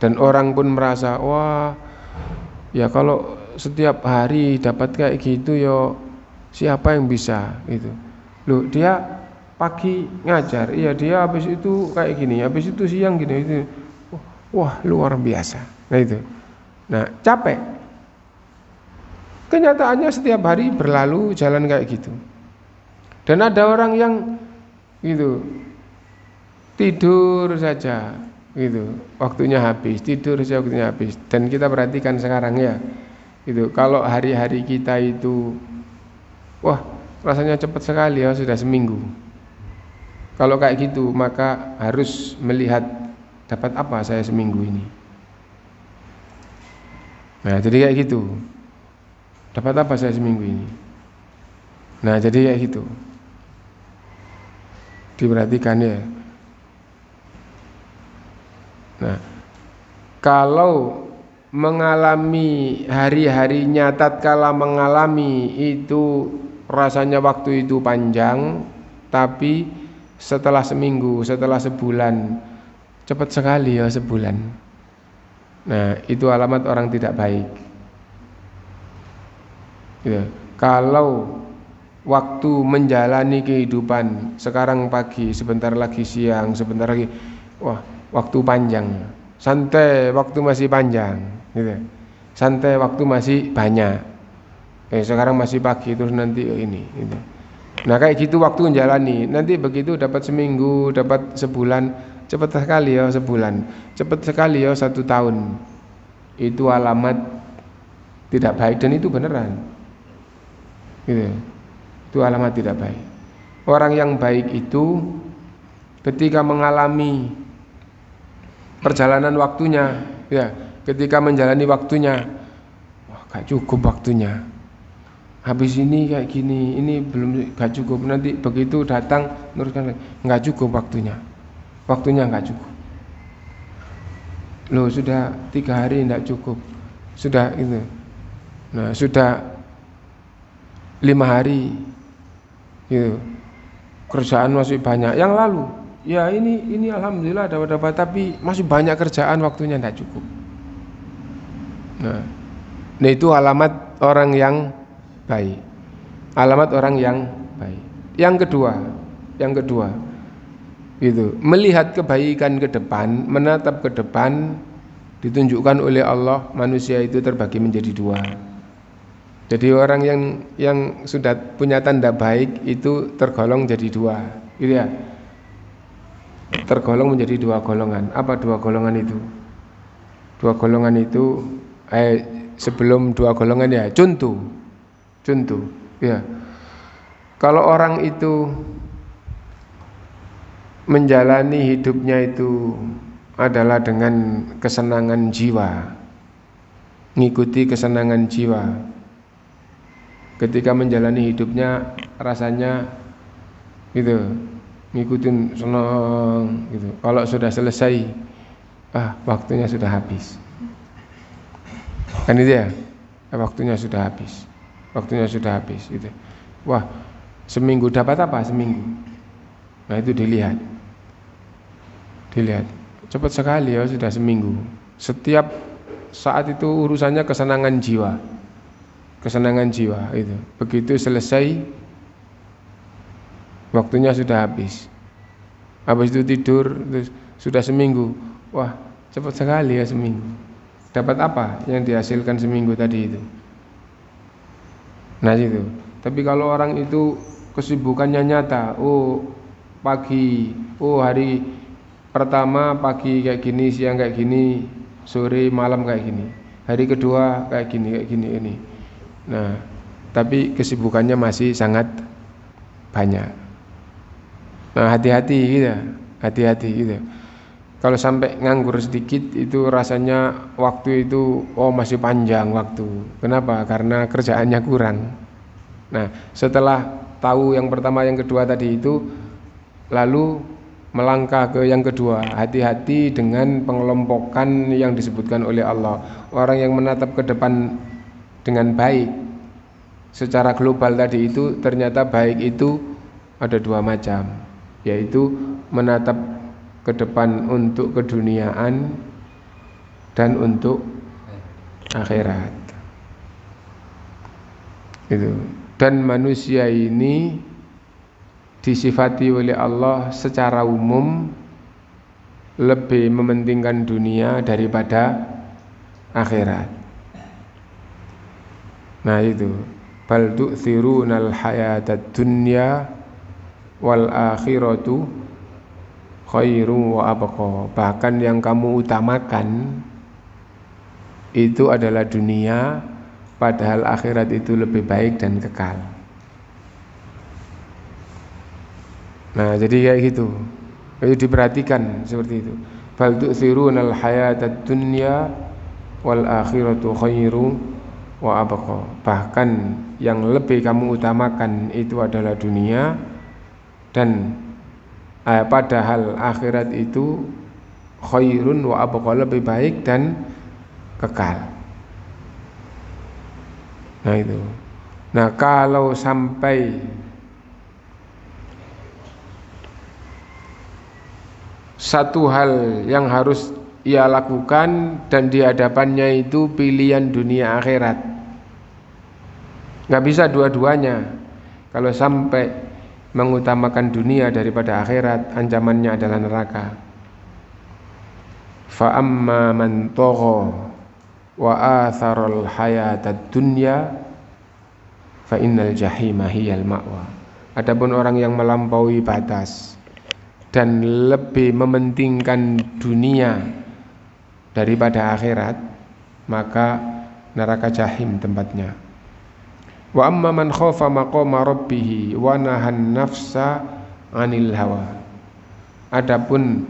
Dan orang pun merasa, wah ya kalau setiap hari dapat kayak gitu ya siapa yang bisa gitu. Loh, dia pagi ngajar, iya dia habis itu kayak gini, habis itu siang gini itu. Wah luar biasa. Nah itu. Nah capek. Kenyataannya setiap hari berlalu jalan kayak gitu. Dan ada orang yang gitu tidur saja gitu, waktunya habis, tidur saja waktunya habis. Dan kita perhatikan sekarang ya, gitu. Kalau hari-hari kita itu, wah rasanya cepat sekali ya, sudah seminggu. Kalau kayak gitu maka harus melihat dapat apa saya seminggu ini. Nah jadi kayak gitu. Dapat apa saya seminggu ini? Nah jadi kayak gitu. Diperhatikan ya. Nah kalau mengalami hari-harinya tatkala mengalami itu rasanya waktu itu panjang, tapi setelah seminggu, setelah sebulan, cepat sekali ya sebulan. Nah itu alamat orang tidak baik. Ya, kalau waktu menjalani kehidupan sekarang pagi, sebentar lagi siang, sebentar lagi, wah waktu panjang, santai waktu masih panjang, gitu. Santai waktu masih banyak. Sekarang masih pagi terus nanti ini, gitu. Nah kayak gitu waktu menjalani, nanti begitu dapat seminggu, dapat sebulan, cepat sekali ya sebulan, cepat sekali ya 1 tahun. Itu alamat tidak baik dan itu beneran. Gitu. Itu alamat tidak baik. Orang yang baik itu ketika mengalami perjalanan waktunya, ya, ketika menjalani waktunya, wah gak cukup waktunya. Habis ini kayak gini, ini belum gak cukup. Nanti begitu datang teruskan lagi, gak cukup waktunya. Waktunya gak cukup. Loh sudah 3 hari gak cukup. Sudah itu. Nah sudah 5 hari gitu. Kerjaan masih banyak. Yang lalu ya ini alhamdulillah dapat tapi masih banyak kerjaan, waktunya tidak cukup. Nah itu alamat orang yang baik. Alamat orang yang baik. Yang kedua gitu, melihat kebaikan ke depan, menatap ke depan, ditunjukkan oleh Allah manusia itu terbagi menjadi 2. Jadi orang yang sudah punya tanda baik itu tergolong jadi 2, gitu ya. Tergolong menjadi 2 golongan. Apa 2 golongan itu? 2 golongan itu sebelum 2 golongan ya, contoh, ya. Kalau orang itu menjalani hidupnya itu adalah dengan kesenangan jiwa, ngikuti kesenangan jiwa. Ketika menjalani hidupnya rasanya gitu, ngikutin senang gitu. Kalau sudah selesai, waktunya sudah habis. Kan itu ya, waktunya sudah habis. Waktunya sudah habis gitu. Wah, seminggu dapat apa seminggu? Nah itu dilihat. Cepat sekali ya sudah seminggu. Setiap saat itu urusannya kesenangan jiwa. Kesenangan jiwa itu. Begitu selesai, waktunya sudah habis. Habis itu tidur, terus sudah seminggu. Wah, cepat sekali ya seminggu. Dapat apa yang dihasilkan seminggu tadi itu? Nah itu. Tapi kalau orang itu kesibukannya nyata, pagi, hari pertama pagi kayak gini, siang kayak gini, sore malam kayak gini. Hari kedua kayak gini ini. Nah, tapi kesibukannya masih sangat banyak. Nah, hati-hati gitu. Kalau sampai nganggur sedikit itu rasanya waktu itu masih panjang waktu. Kenapa? Karena kerjaannya kurang. Nah, setelah tahu yang pertama, yang kedua tadi itu, lalu melangkah ke yang kedua. Hati-hati dengan pengelompokan yang disebutkan oleh Allah. Orang yang menatap ke depan dengan baik secara global tadi itu, ternyata baik itu ada 2 macam, yaitu menatap ke depan untuk keduniaan dan untuk akhirat. Itu. Dan manusia ini disifati oleh Allah secara umum lebih mementingkan dunia daripada akhirat. Nah itu, bal tu'thirunal hayatad dunya wal akhiratu khairu wa abqa. Bahkan yang kamu utamakan itu adalah dunia, padahal akhirat itu lebih baik dan kekal. Nah, jadi kayak gitu. Itu diperhatikan seperti itu. Bal tu'thirunal hayatad dunya wal akhiratu khairu wa abqa. Bahkan yang lebih kamu utamakan itu adalah dunia, dan padahal akhirat itu khairun wa abqa, lebih baik dan kekal. Nah itu. Nah, kalau sampai satu hal yang harus ia lakukan dan di hadapannya itu pilihan dunia akhirat, nggak bisa dua-duanya. Kalau sampai mengutamakan dunia daripada akhirat, ancamannya adalah neraka. Fa amma man tagha wa atharal hayatad dunya fa innal jahima hiyal ma'wa. Adapun orang yang melampaui batas dan lebih mementingkan dunia daripada akhirat, maka neraka jahim tempatnya. Wa amma man khafa maqama rabbih wa nahan nafsa 'anil hawa. Adapun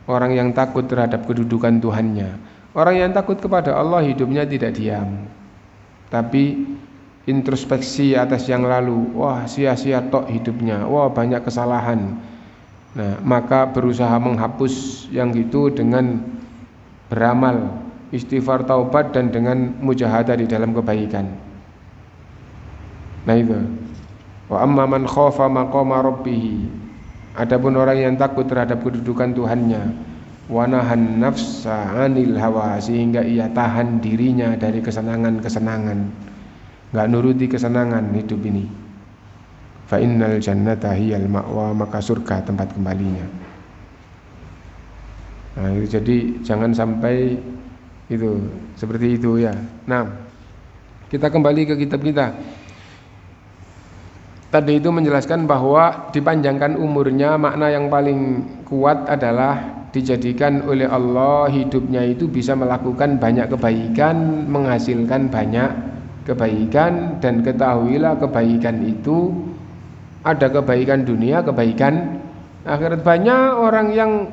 orang yang takut terhadap kedudukan Tuhannya, orang yang takut kepada Allah, hidupnya tidak diam, tapi introspeksi atas yang lalu. Wah, sia-sia tok hidupnya, wah banyak kesalahan. Nah, maka berusaha menghapus yang itu dengan beramal, istighfar, taubat, dan dengan mujahadah di dalam kebaikan. Nah itu. Wa amma man khafa maqama rabbih. Adapun orang yang takut terhadap kedudukan Tuhannya, wa nahan nafsa 'anil hawa, sehingga ia tahan dirinya dari kesenangan-kesenangan, enggak nuruti kesenangan hidup ini. Fa innal jannata hiyal ma'wa, maka surga tempat kembalinya. Nah, itu jadi jangan sampai itu seperti itu ya. Nah, kita kembali ke kitab kita. Tadi itu menjelaskan bahwa dipanjangkan umurnya, makna yang paling kuat adalah dijadikan oleh Allah hidupnya itu bisa melakukan banyak kebaikan, menghasilkan banyak kebaikan, dan ketahuilah kebaikan itu ada kebaikan dunia, kebaikan akhirat. Banyak orang yang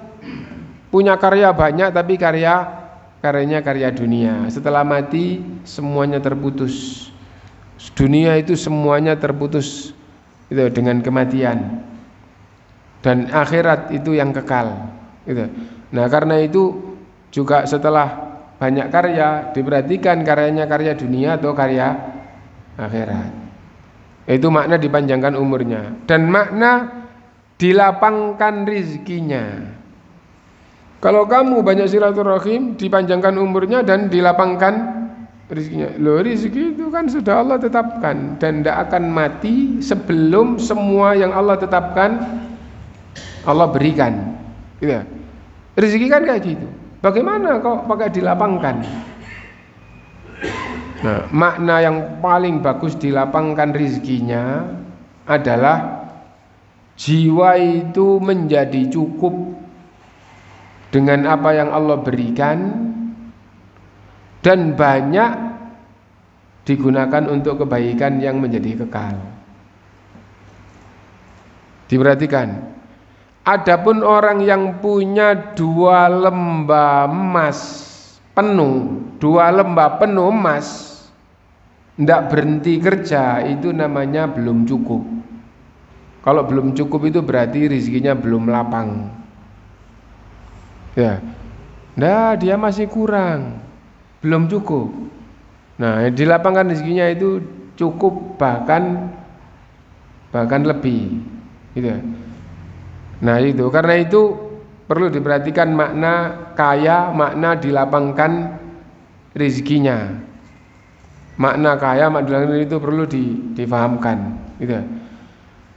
punya karya banyak, tapi karyanya karya dunia. Setelah mati semuanya terputus. Dunia itu semuanya terputus itu dengan kematian. Dan akhirat itu yang kekal. Gitu. Nah, karena itu juga setelah banyak karya diperhatikan karyanya karya dunia atau karya akhirat. Itu makna dipanjangkan umurnya, dan makna dilapangkan rizkinya. Kalau kamu banyak silaturahim, dipanjangkan umurnya dan dilapangkan rizkinya. Loh, rizki itu kan sudah Allah tetapkan dan tidak akan mati sebelum semua yang Allah tetapkan Allah berikan. Gitu. Rizki kan kayak gitu. Bagaimana kok pakai dilapangkan? Nah, makna yang paling bagus dilapangkan rizkinya adalah jiwa itu menjadi cukup dengan apa yang Allah berikan dan banyak digunakan untuk kebaikan yang menjadi kekal. Diperhatikan. Adapun orang yang punya 2 lembah emas penuh, 2 lembah penuh emas, tidak berhenti kerja, itu namanya belum cukup. Kalau belum cukup itu berarti rezekinya belum lapang. Ya, nah dia masih kurang, belum cukup. Nah, dilapangkan rezekinya itu cukup, bahkan lebih, gitu. Nah itu, karena itu perlu diperhatikan makna kaya, makna dilapangkan rezekinya. Makna kaya, makna itu perlu difahamkan, gitu.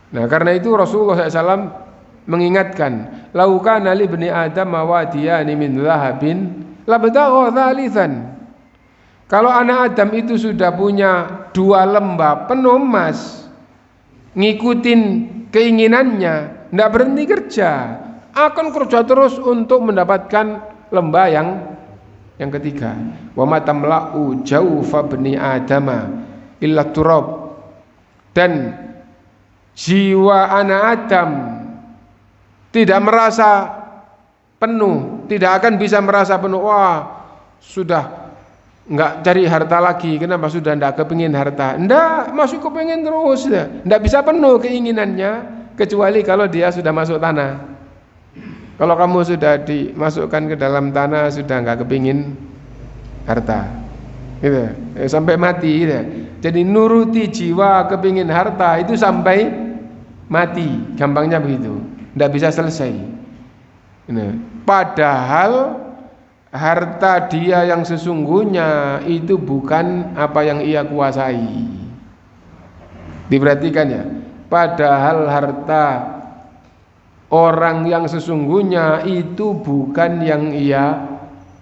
Nah, karena itu Rasulullah SAW mengingatkan, "Laukana li ibni Adam mawadiyani min dhahabin labtagha thalithan." Kalau anak Adam itu sudah punya 2 lembah penuh emas, ngikutin keinginannya, tidak berhenti kerja, akan kerja terus untuk mendapatkan lembah yang ketiga. Wa matamla'u jawfa bani adama illa turab. Dan jiwa anak Adam tidak merasa penuh, tidak akan bisa merasa penuh. Wah, sudah enggak cari harta lagi. Kenapa? Sudah enggak kepingin harta. Enggak, masih kepingin terus. Enggak bisa penuh keinginannya kecuali kalau dia sudah masuk tanah. Kalau kamu sudah dimasukkan ke dalam tanah, sudah enggak kepingin harta. Gitu. Sampai mati gitu. Jadi nuruti jiwa kepingin harta itu sampai mati. Gampangnya begitu. Enggak bisa selesai. Padahal harta dia yang sesungguhnya itu bukan apa yang ia kuasai. Diperhatikan ya. Padahal harta orang yang sesungguhnya itu bukan yang ia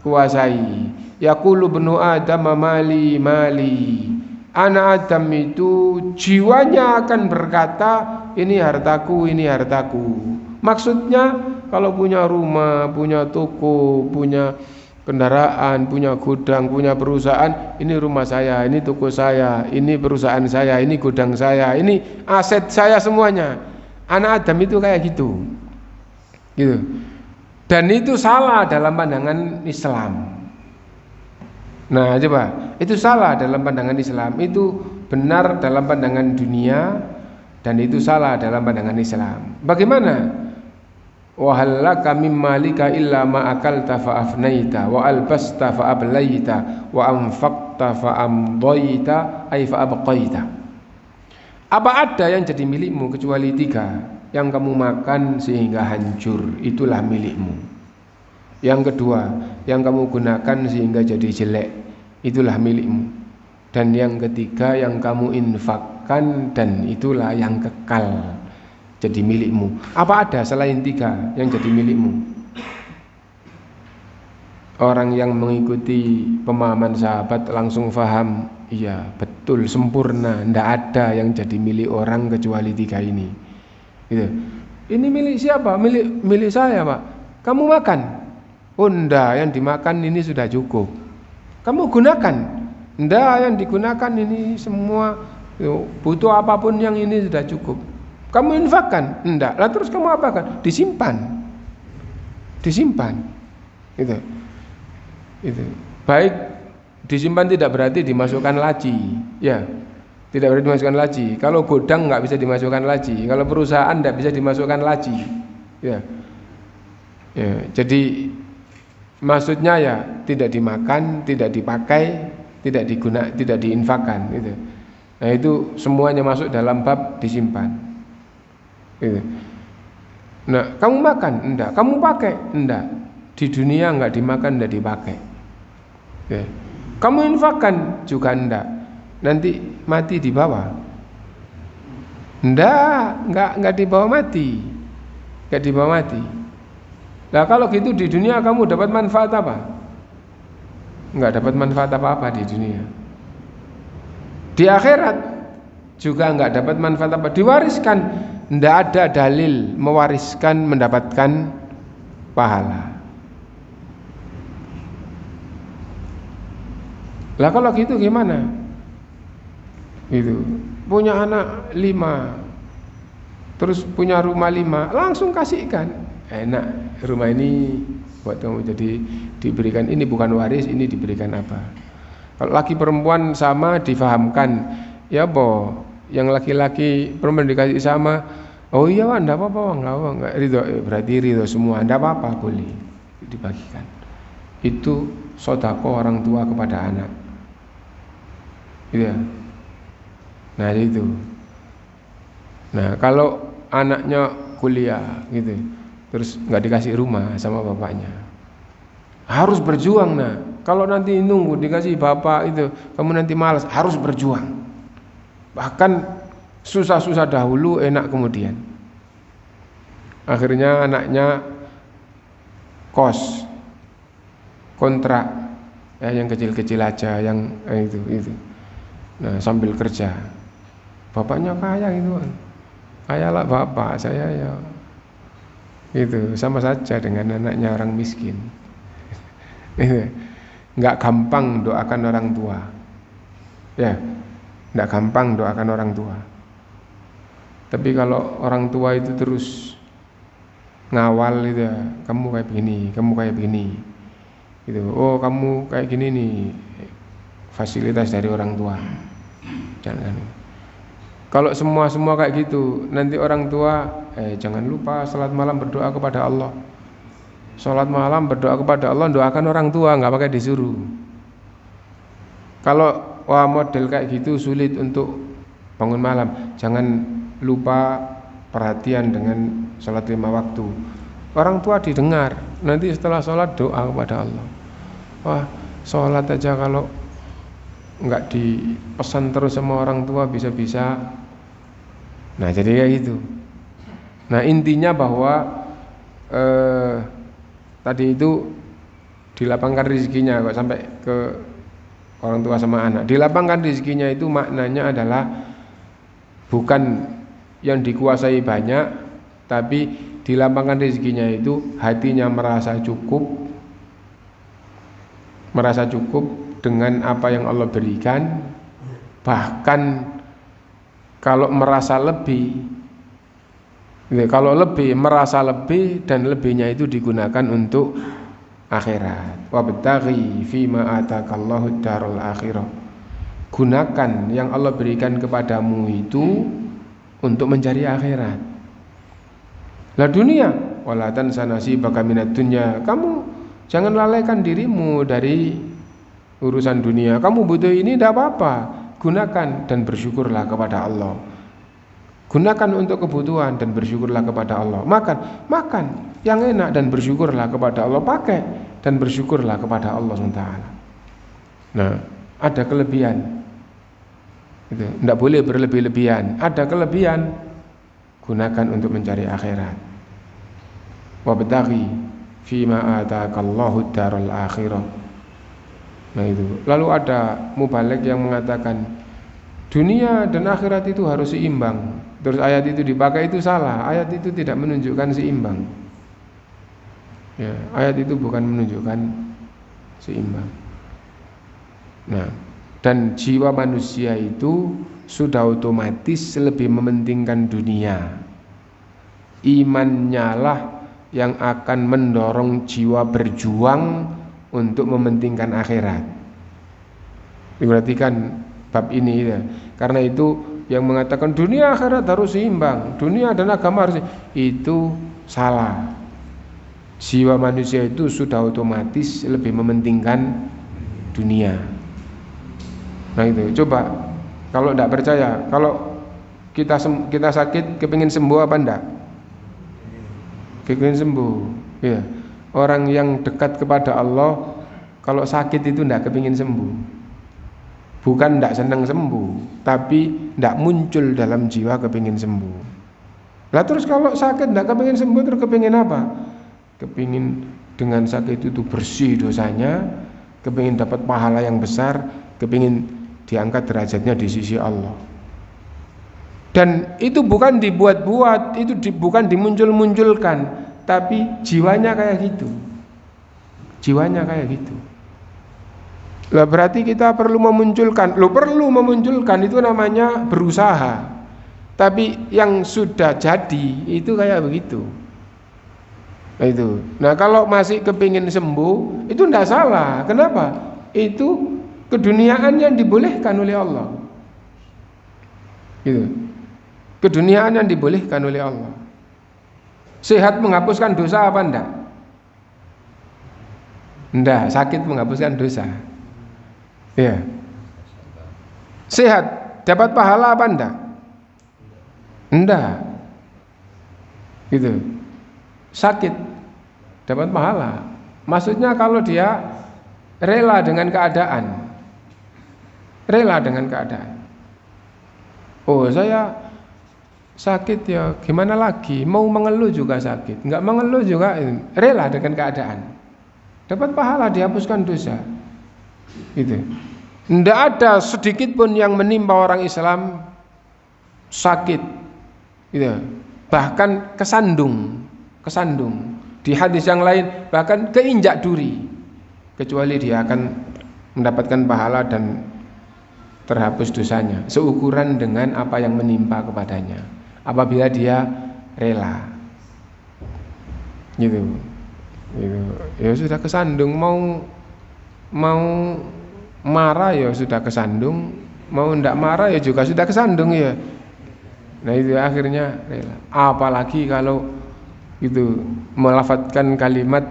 kuasai. Yaqulu ibnu Adam mali mali. Anak Adam itu jiwanya akan berkata, ini hartaku, ini hartaku. Maksudnya kalau punya rumah, punya toko, punya kendaraan, punya gudang, punya perusahaan, ini rumah saya, ini toko saya, ini perusahaan saya, ini gudang saya, ini aset saya semuanya. Anak Adam itu kayak gitu. Gitu. Dan itu salah dalam pandangan Islam. Nah, coba, itu salah dalam pandangan Islam, itu benar dalam pandangan dunia dan itu salah dalam pandangan Islam. Bagaimana? Wa halaka mimma lika illa ma akalta fa afnaita wa albasta fa ablaita wa anfaqta fa amdaita ay fa abqaita. Apa ada yang jadi milikmu kecuali 3? Yang kamu makan sehingga hancur, itulah milikmu. Yang kedua, yang kamu gunakan sehingga jadi jelek, itulah milikmu. Dan yang ketiga, yang kamu infakkan dan itulah yang kekal jadi milikmu. Apa ada selain 3 yang jadi milikmu? Orang yang mengikuti pemahaman sahabat langsung faham, iya betul, sempurna, tidak ada yang jadi milik orang kecuali 3 ini. Gitu. Ini milik siapa? Milik saya, Pak. Kamu makan? Oh enggak, yang dimakan ini sudah cukup. Kamu gunakan? Enggak, yang digunakan ini semua butuh apapun yang ini sudah cukup. Kamu infakkan? Enggak. Lah terus kamu apakan? Disimpan. Itu. Baik disimpan tidak berarti dimasukkan laci. Ya. Tidak berarti dimasukkan laci. Kalau gudang enggak bisa dimasukkan laci. Kalau perusahaan enggak bisa dimasukkan laci. Ya. Jadi maksudnya ya tidak dimakan, tidak dipakai, tidak diinfakkan gitu. Nah, itu semuanya masuk dalam bab disimpan. Gitu. Nah, kamu makan? Enggak. Kamu pakai? Enggak. Di dunia enggak dimakan, enggak dipakai. Ya. Kamu infakkan? Juga enggak. Nanti mati di bawah. Enggak dibawa mati. Enggak dibawa mati. Nah, kalau gitu di dunia kamu dapat manfaat apa? Enggak dapat manfaat apa-apa di dunia. Di akhirat juga enggak dapat manfaat apa. Diwariskan, enggak ada dalil mewariskan mendapatkan pahala. Lah kalau gitu gimana? Itu punya anak 5, terus punya rumah 5, langsung kasihkan. Enak, rumah ini buat kamu, jadi diberikan ini bukan waris, ini diberikan apa. Kalau laki perempuan sama difahamkan, ya boh, yang laki-laki perempuan dikasih sama, oh iya Wak, enggak apa-apa, enggak ridho, berarti ridho semua, enggak apa-apa, boleh dibagikan. Itu sedekah orang tua kepada anak. Iya. Nah itu. Nah kalau anaknya kuliah gitu, terus nggak dikasih rumah sama bapaknya, harus berjuang. Nah kalau nanti nunggu dikasih bapak itu, kamu nanti malas, harus berjuang. Bahkan susah-susah dahulu, enak kemudian. Akhirnya anaknya kos, kontrak, yang kecil-kecil aja, yang itu. Nah, sambil kerja. Bapaknya kaya gitu kan. Kaya lah bapak, saya ya itu sama saja dengan anaknya orang miskin. Nggak gampang doakan orang tua. Ya, nggak gampang doakan orang tua. Tapi kalau orang tua itu terus ngawal itu ya, kamu kayak begini. Gitu. Oh, kamu kayak gini nih. Fasilitas dari orang tua. Jangan. Kalau semua kayak gitu, nanti orang tua jangan lupa salat malam berdoa kepada Allah. Salat malam berdoa kepada Allah, doakan orang tua, nggak pakai disuruh. Kalau model kayak gitu sulit untuk bangun malam, jangan lupa perhatian dengan salat 5 waktu. Orang tua didengar, nanti setelah salat doa kepada Allah. Wah, salat aja kalau nggak dipesan terus sama orang tua bisa-bisa. Nah, jadi kayak gitu. Nah, intinya bahwa tadi itu dilapangkan rezekinya kok sampai ke orang tua sama anak. Dilapangkan rezekinya itu maknanya adalah bukan yang dikuasai banyak, tapi dilapangkan rezekinya itu hatinya merasa cukup dengan apa yang Allah berikan. Bahkan kalau merasa lebih, merasa lebih dan lebihnya itu digunakan untuk akhirat. Wabtaghi fima atakallahu darul akhirah. Gunakan yang Allah berikan kepadamu itu untuk mencari akhirat. Lah dunia, wala tansa nasibaka minad dunya. Kamu jangan lalaikan dirimu dari urusan dunia. Kamu butuh ini tidak apa-apa, gunakan dan bersyukurlah kepada Allah. Gunakan untuk kebutuhan dan bersyukurlah kepada Allah. Makan yang enak dan bersyukurlah kepada Allah. Pakai dan bersyukurlah kepada Allah SWT. Nah, ada kelebihan. Itu tidak boleh berlebih-lebihan. Ada kelebihan, gunakan untuk mencari akhirat. Wabtaghi fima atakallahu darul akhirah. Nah itu. Lalu ada mubalik yang mengatakan dunia dan akhirat itu harus seimbang. Terus ayat itu dipakai itu salah. Ayat itu tidak menunjukkan seimbang. Ya, ayat itu bukan menunjukkan seimbang. Nah, dan jiwa manusia itu sudah otomatis lebih mementingkan dunia. Imannya lah yang akan mendorong jiwa berjuang untuk mementingkan akhirat. Diperhatikan bab ini ya. Karena itu yang mengatakan dunia akhirat harus seimbang, dunia dan agama harus, itu salah. Jiwa manusia itu sudah otomatis lebih mementingkan dunia. Nah itu, coba kalau tidak percaya, kalau kita sakit kepingin sembuh apa enggak? Kepingin sembuh. Ya. Orang yang dekat kepada Allah kalau sakit itu tidak kepingin sembuh. Bukan tidak senang sembuh, tapi tidak muncul dalam jiwa kepingin sembuh. Lah terus kalau sakit tidak kepingin sembuh, terus kepingin apa? Kepingin dengan sakit itu bersih dosanya, kepingin dapat pahala yang besar, kepingin diangkat derajatnya di sisi Allah. Dan itu bukan dibuat-buat, itu bukan dimuncul-munculkan, tapi jiwanya kayak gitu. Jiwanya kayak gitu. Lah berarti kita perlu memunculkan. Itu namanya berusaha. Tapi yang sudah jadi itu kayak begitu. Nah itu. Nah kalau masih kepingin sembuh itu tidak salah. Kenapa? Itu keduniaan yang dibolehkan oleh Allah. Gitu. Keduniaan yang dibolehkan oleh Allah. Sehat menghapuskan dosa apa enggak? Enggak, sakit menghapuskan dosa. Ya. Sehat dapat pahala apa enggak? Enggak. Gitu. Sakit dapat pahala. Maksudnya kalau dia rela dengan keadaan. Rela dengan keadaan. Oh, saya sakit ya, gimana lagi? Mau mengeluh juga sakit. Enggak mengeluh juga rela dengan keadaan. Dapat pahala, dihapuskan dosa. Gitu. Tidak ada sedikit pun yang menimpa orang Islam sakit, gitu. Bahkan kesandung. Di hadis yang lain bahkan keinjak duri, kecuali dia akan mendapatkan pahala dan terhapus dosanya seukuran dengan apa yang menimpa kepadanya apabila dia rela. Gitu. Ya sudah kesandung, mau marah ya sudah kesandung, mau ndak marah ya juga sudah kesandung ya. Nah itu akhirnya rela. Apalagi kalau itu melafadzkan kalimat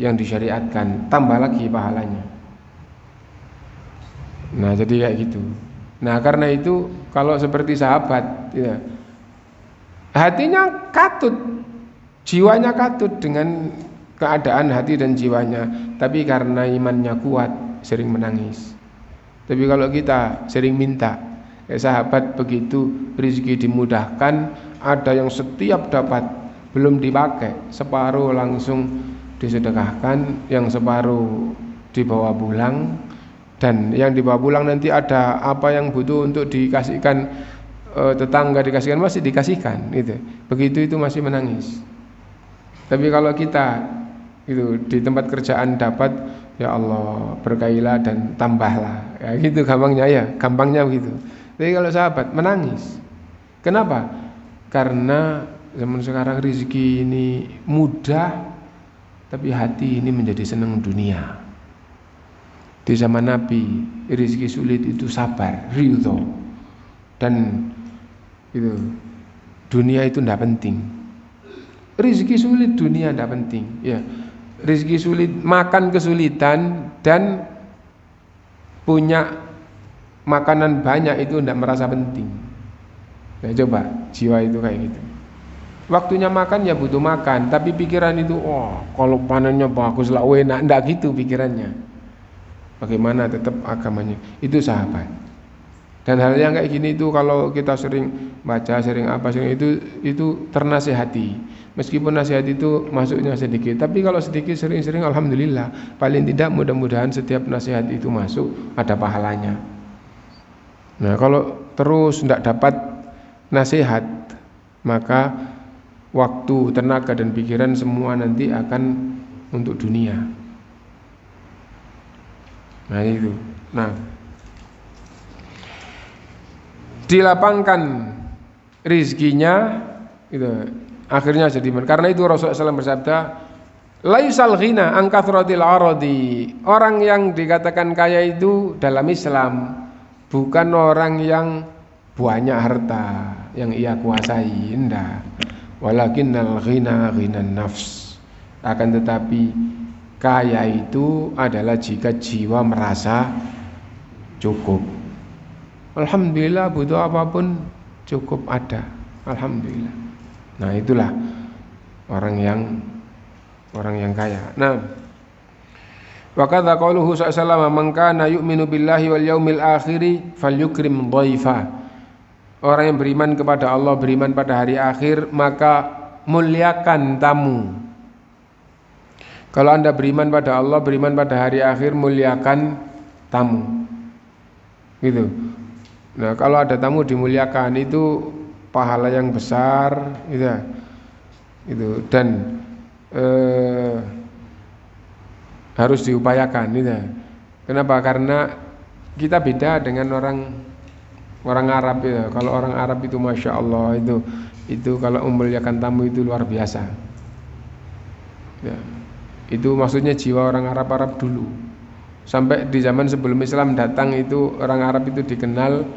yang disyariatkan, tambah lagi pahalanya. Nah jadi kayak gitu. Nah karena itu kalau seperti sahabat ya, hatinya katut, jiwanya katut dengan keadaan hati dan jiwanya, tapi karena imannya kuat sering menangis. Tapi kalau kita sering minta, sahabat begitu rezeki dimudahkan, ada yang setiap dapat belum dipakai, separuh langsung disedekahkan, yang separuh dibawa pulang, dan yang dibawa pulang nanti ada apa yang butuh untuk dikasihkan tetangga, dikasihkan masih dikasihkan gitu. Begitu itu masih menangis. Tapi kalau kita itu di tempat kerjaan dapat, ya Allah berkailah dan tambahlah, ya gitu gampangnya begitu. Tapi kalau sahabat menangis, kenapa? Karena zaman sekarang rezeki ini mudah, tapi hati ini menjadi senang dunia. Di zaman Nabi rezeki sulit itu sabar, ridho, dan itu dunia itu tidak penting. Rezeki sulit dunia tidak penting, ya. Rezeki sulit, makan kesulitan dan punya makanan banyak itu tidak merasa penting. Nah coba jiwa itu kayak gitu. Waktunya makan ya butuh makan, tapi pikiran itu kalau panennya bagus lah enak, tidak gitu pikirannya. Bagaimana tetap agamanya, itu sahabat. Dan hal yang kayak gini itu kalau kita sering baca, sering itu ternasihati. Meskipun nasihat itu masuknya sedikit, tapi kalau sedikit sering-sering alhamdulillah, paling tidak mudah-mudahan setiap nasihat itu masuk ada pahalanya. Nah kalau terus tidak dapat nasihat, maka waktu, tenaga dan pikiran semua nanti akan untuk dunia. Nah itu. Nah, dilapangkan rizkinya itu akhirnya jadi. Karena itu Rasulullah SAW bersabda, laisal ghina an kathratil aradi. Orang yang dikatakan kaya itu dalam Islam bukan orang yang banyak harta yang ia kuasai, enggak. Walakinnal ghina ghinan nafs. Akan tetapi kaya itu adalah jika jiwa merasa cukup. Alhamdulillah butuh apapun cukup ada. Alhamdulillah. Nah itulah orang yang kaya. Nah, wa kadza qauluhu sallallahu man kana yu'minu billahi wal yaumil akhir falyukrim dhaifa. Orang yang beriman kepada Allah, beriman pada hari akhir, maka muliakan tamu. Kalau Anda beriman pada Allah, beriman pada hari akhir, muliakan tamu. Gitu. Nah, kalau ada tamu dimuliakan itu pahala yang besar, gitu. Dan harus diupayakan, gitu. Kenapa? Karena kita beda dengan orang Arab ya. Kalau orang Arab itu masya Allah itu kalau memuliakan tamu itu luar biasa. Ya. Itu maksudnya jiwa orang Arab dulu. Sampai di zaman sebelum Islam datang itu orang Arab itu dikenal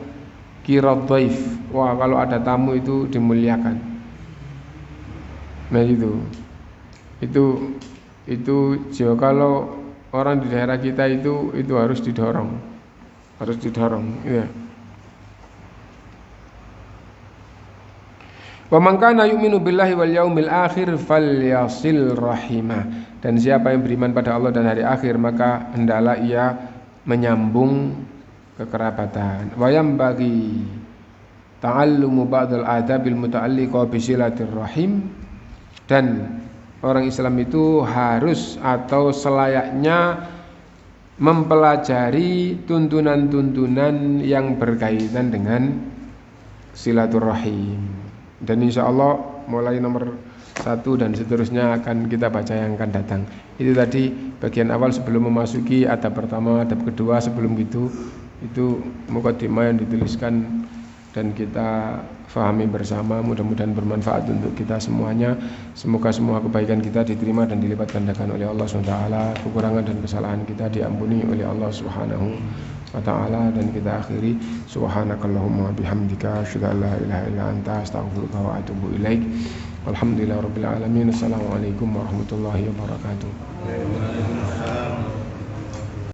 kirat dhaif. Wah, kalau ada tamu itu dimuliakan. Nah itu jiwa. Kalau orang di daerah kita itu harus didorong. Ya. Wa man kana yu'minu billahi wal yaumil akhir falyasil rahimah. Dan siapa yang beriman pada Allah dan hari akhir, maka hendaklah ia menyambung kekerabatan. Wa yambaghi ta'allumu ba'dal adabil muta'alliqa bi silatir rahim. Dan orang Islam itu harus atau selayaknya mempelajari tuntunan-tuntunan yang berkaitan dengan silaturahim. Dan insya Allah mulai nomor 1 dan seterusnya akan kita baca yang akan datang. Itu tadi bagian awal sebelum memasuki adab pertama, adab kedua. Sebelum itu mukadimah yang dituliskan dan kita fahami bersama, mudah-mudahan bermanfaat untuk kita semuanya. Semoga semua kebaikan kita diterima dan dilipat gandakan oleh Allah SWT. Kekurangan dan kesalahan kita diampuni oleh Allah Subhanahu wa ta'ala. Dan kita akhiri, subhanakallahumma bihamdika asyhadu an la ilaha illa anta astaghfiruka wa atubu ilaik. Alhamdulillahirabbil alamin. Assalamualaikum warahmatullahi wabarakatuh.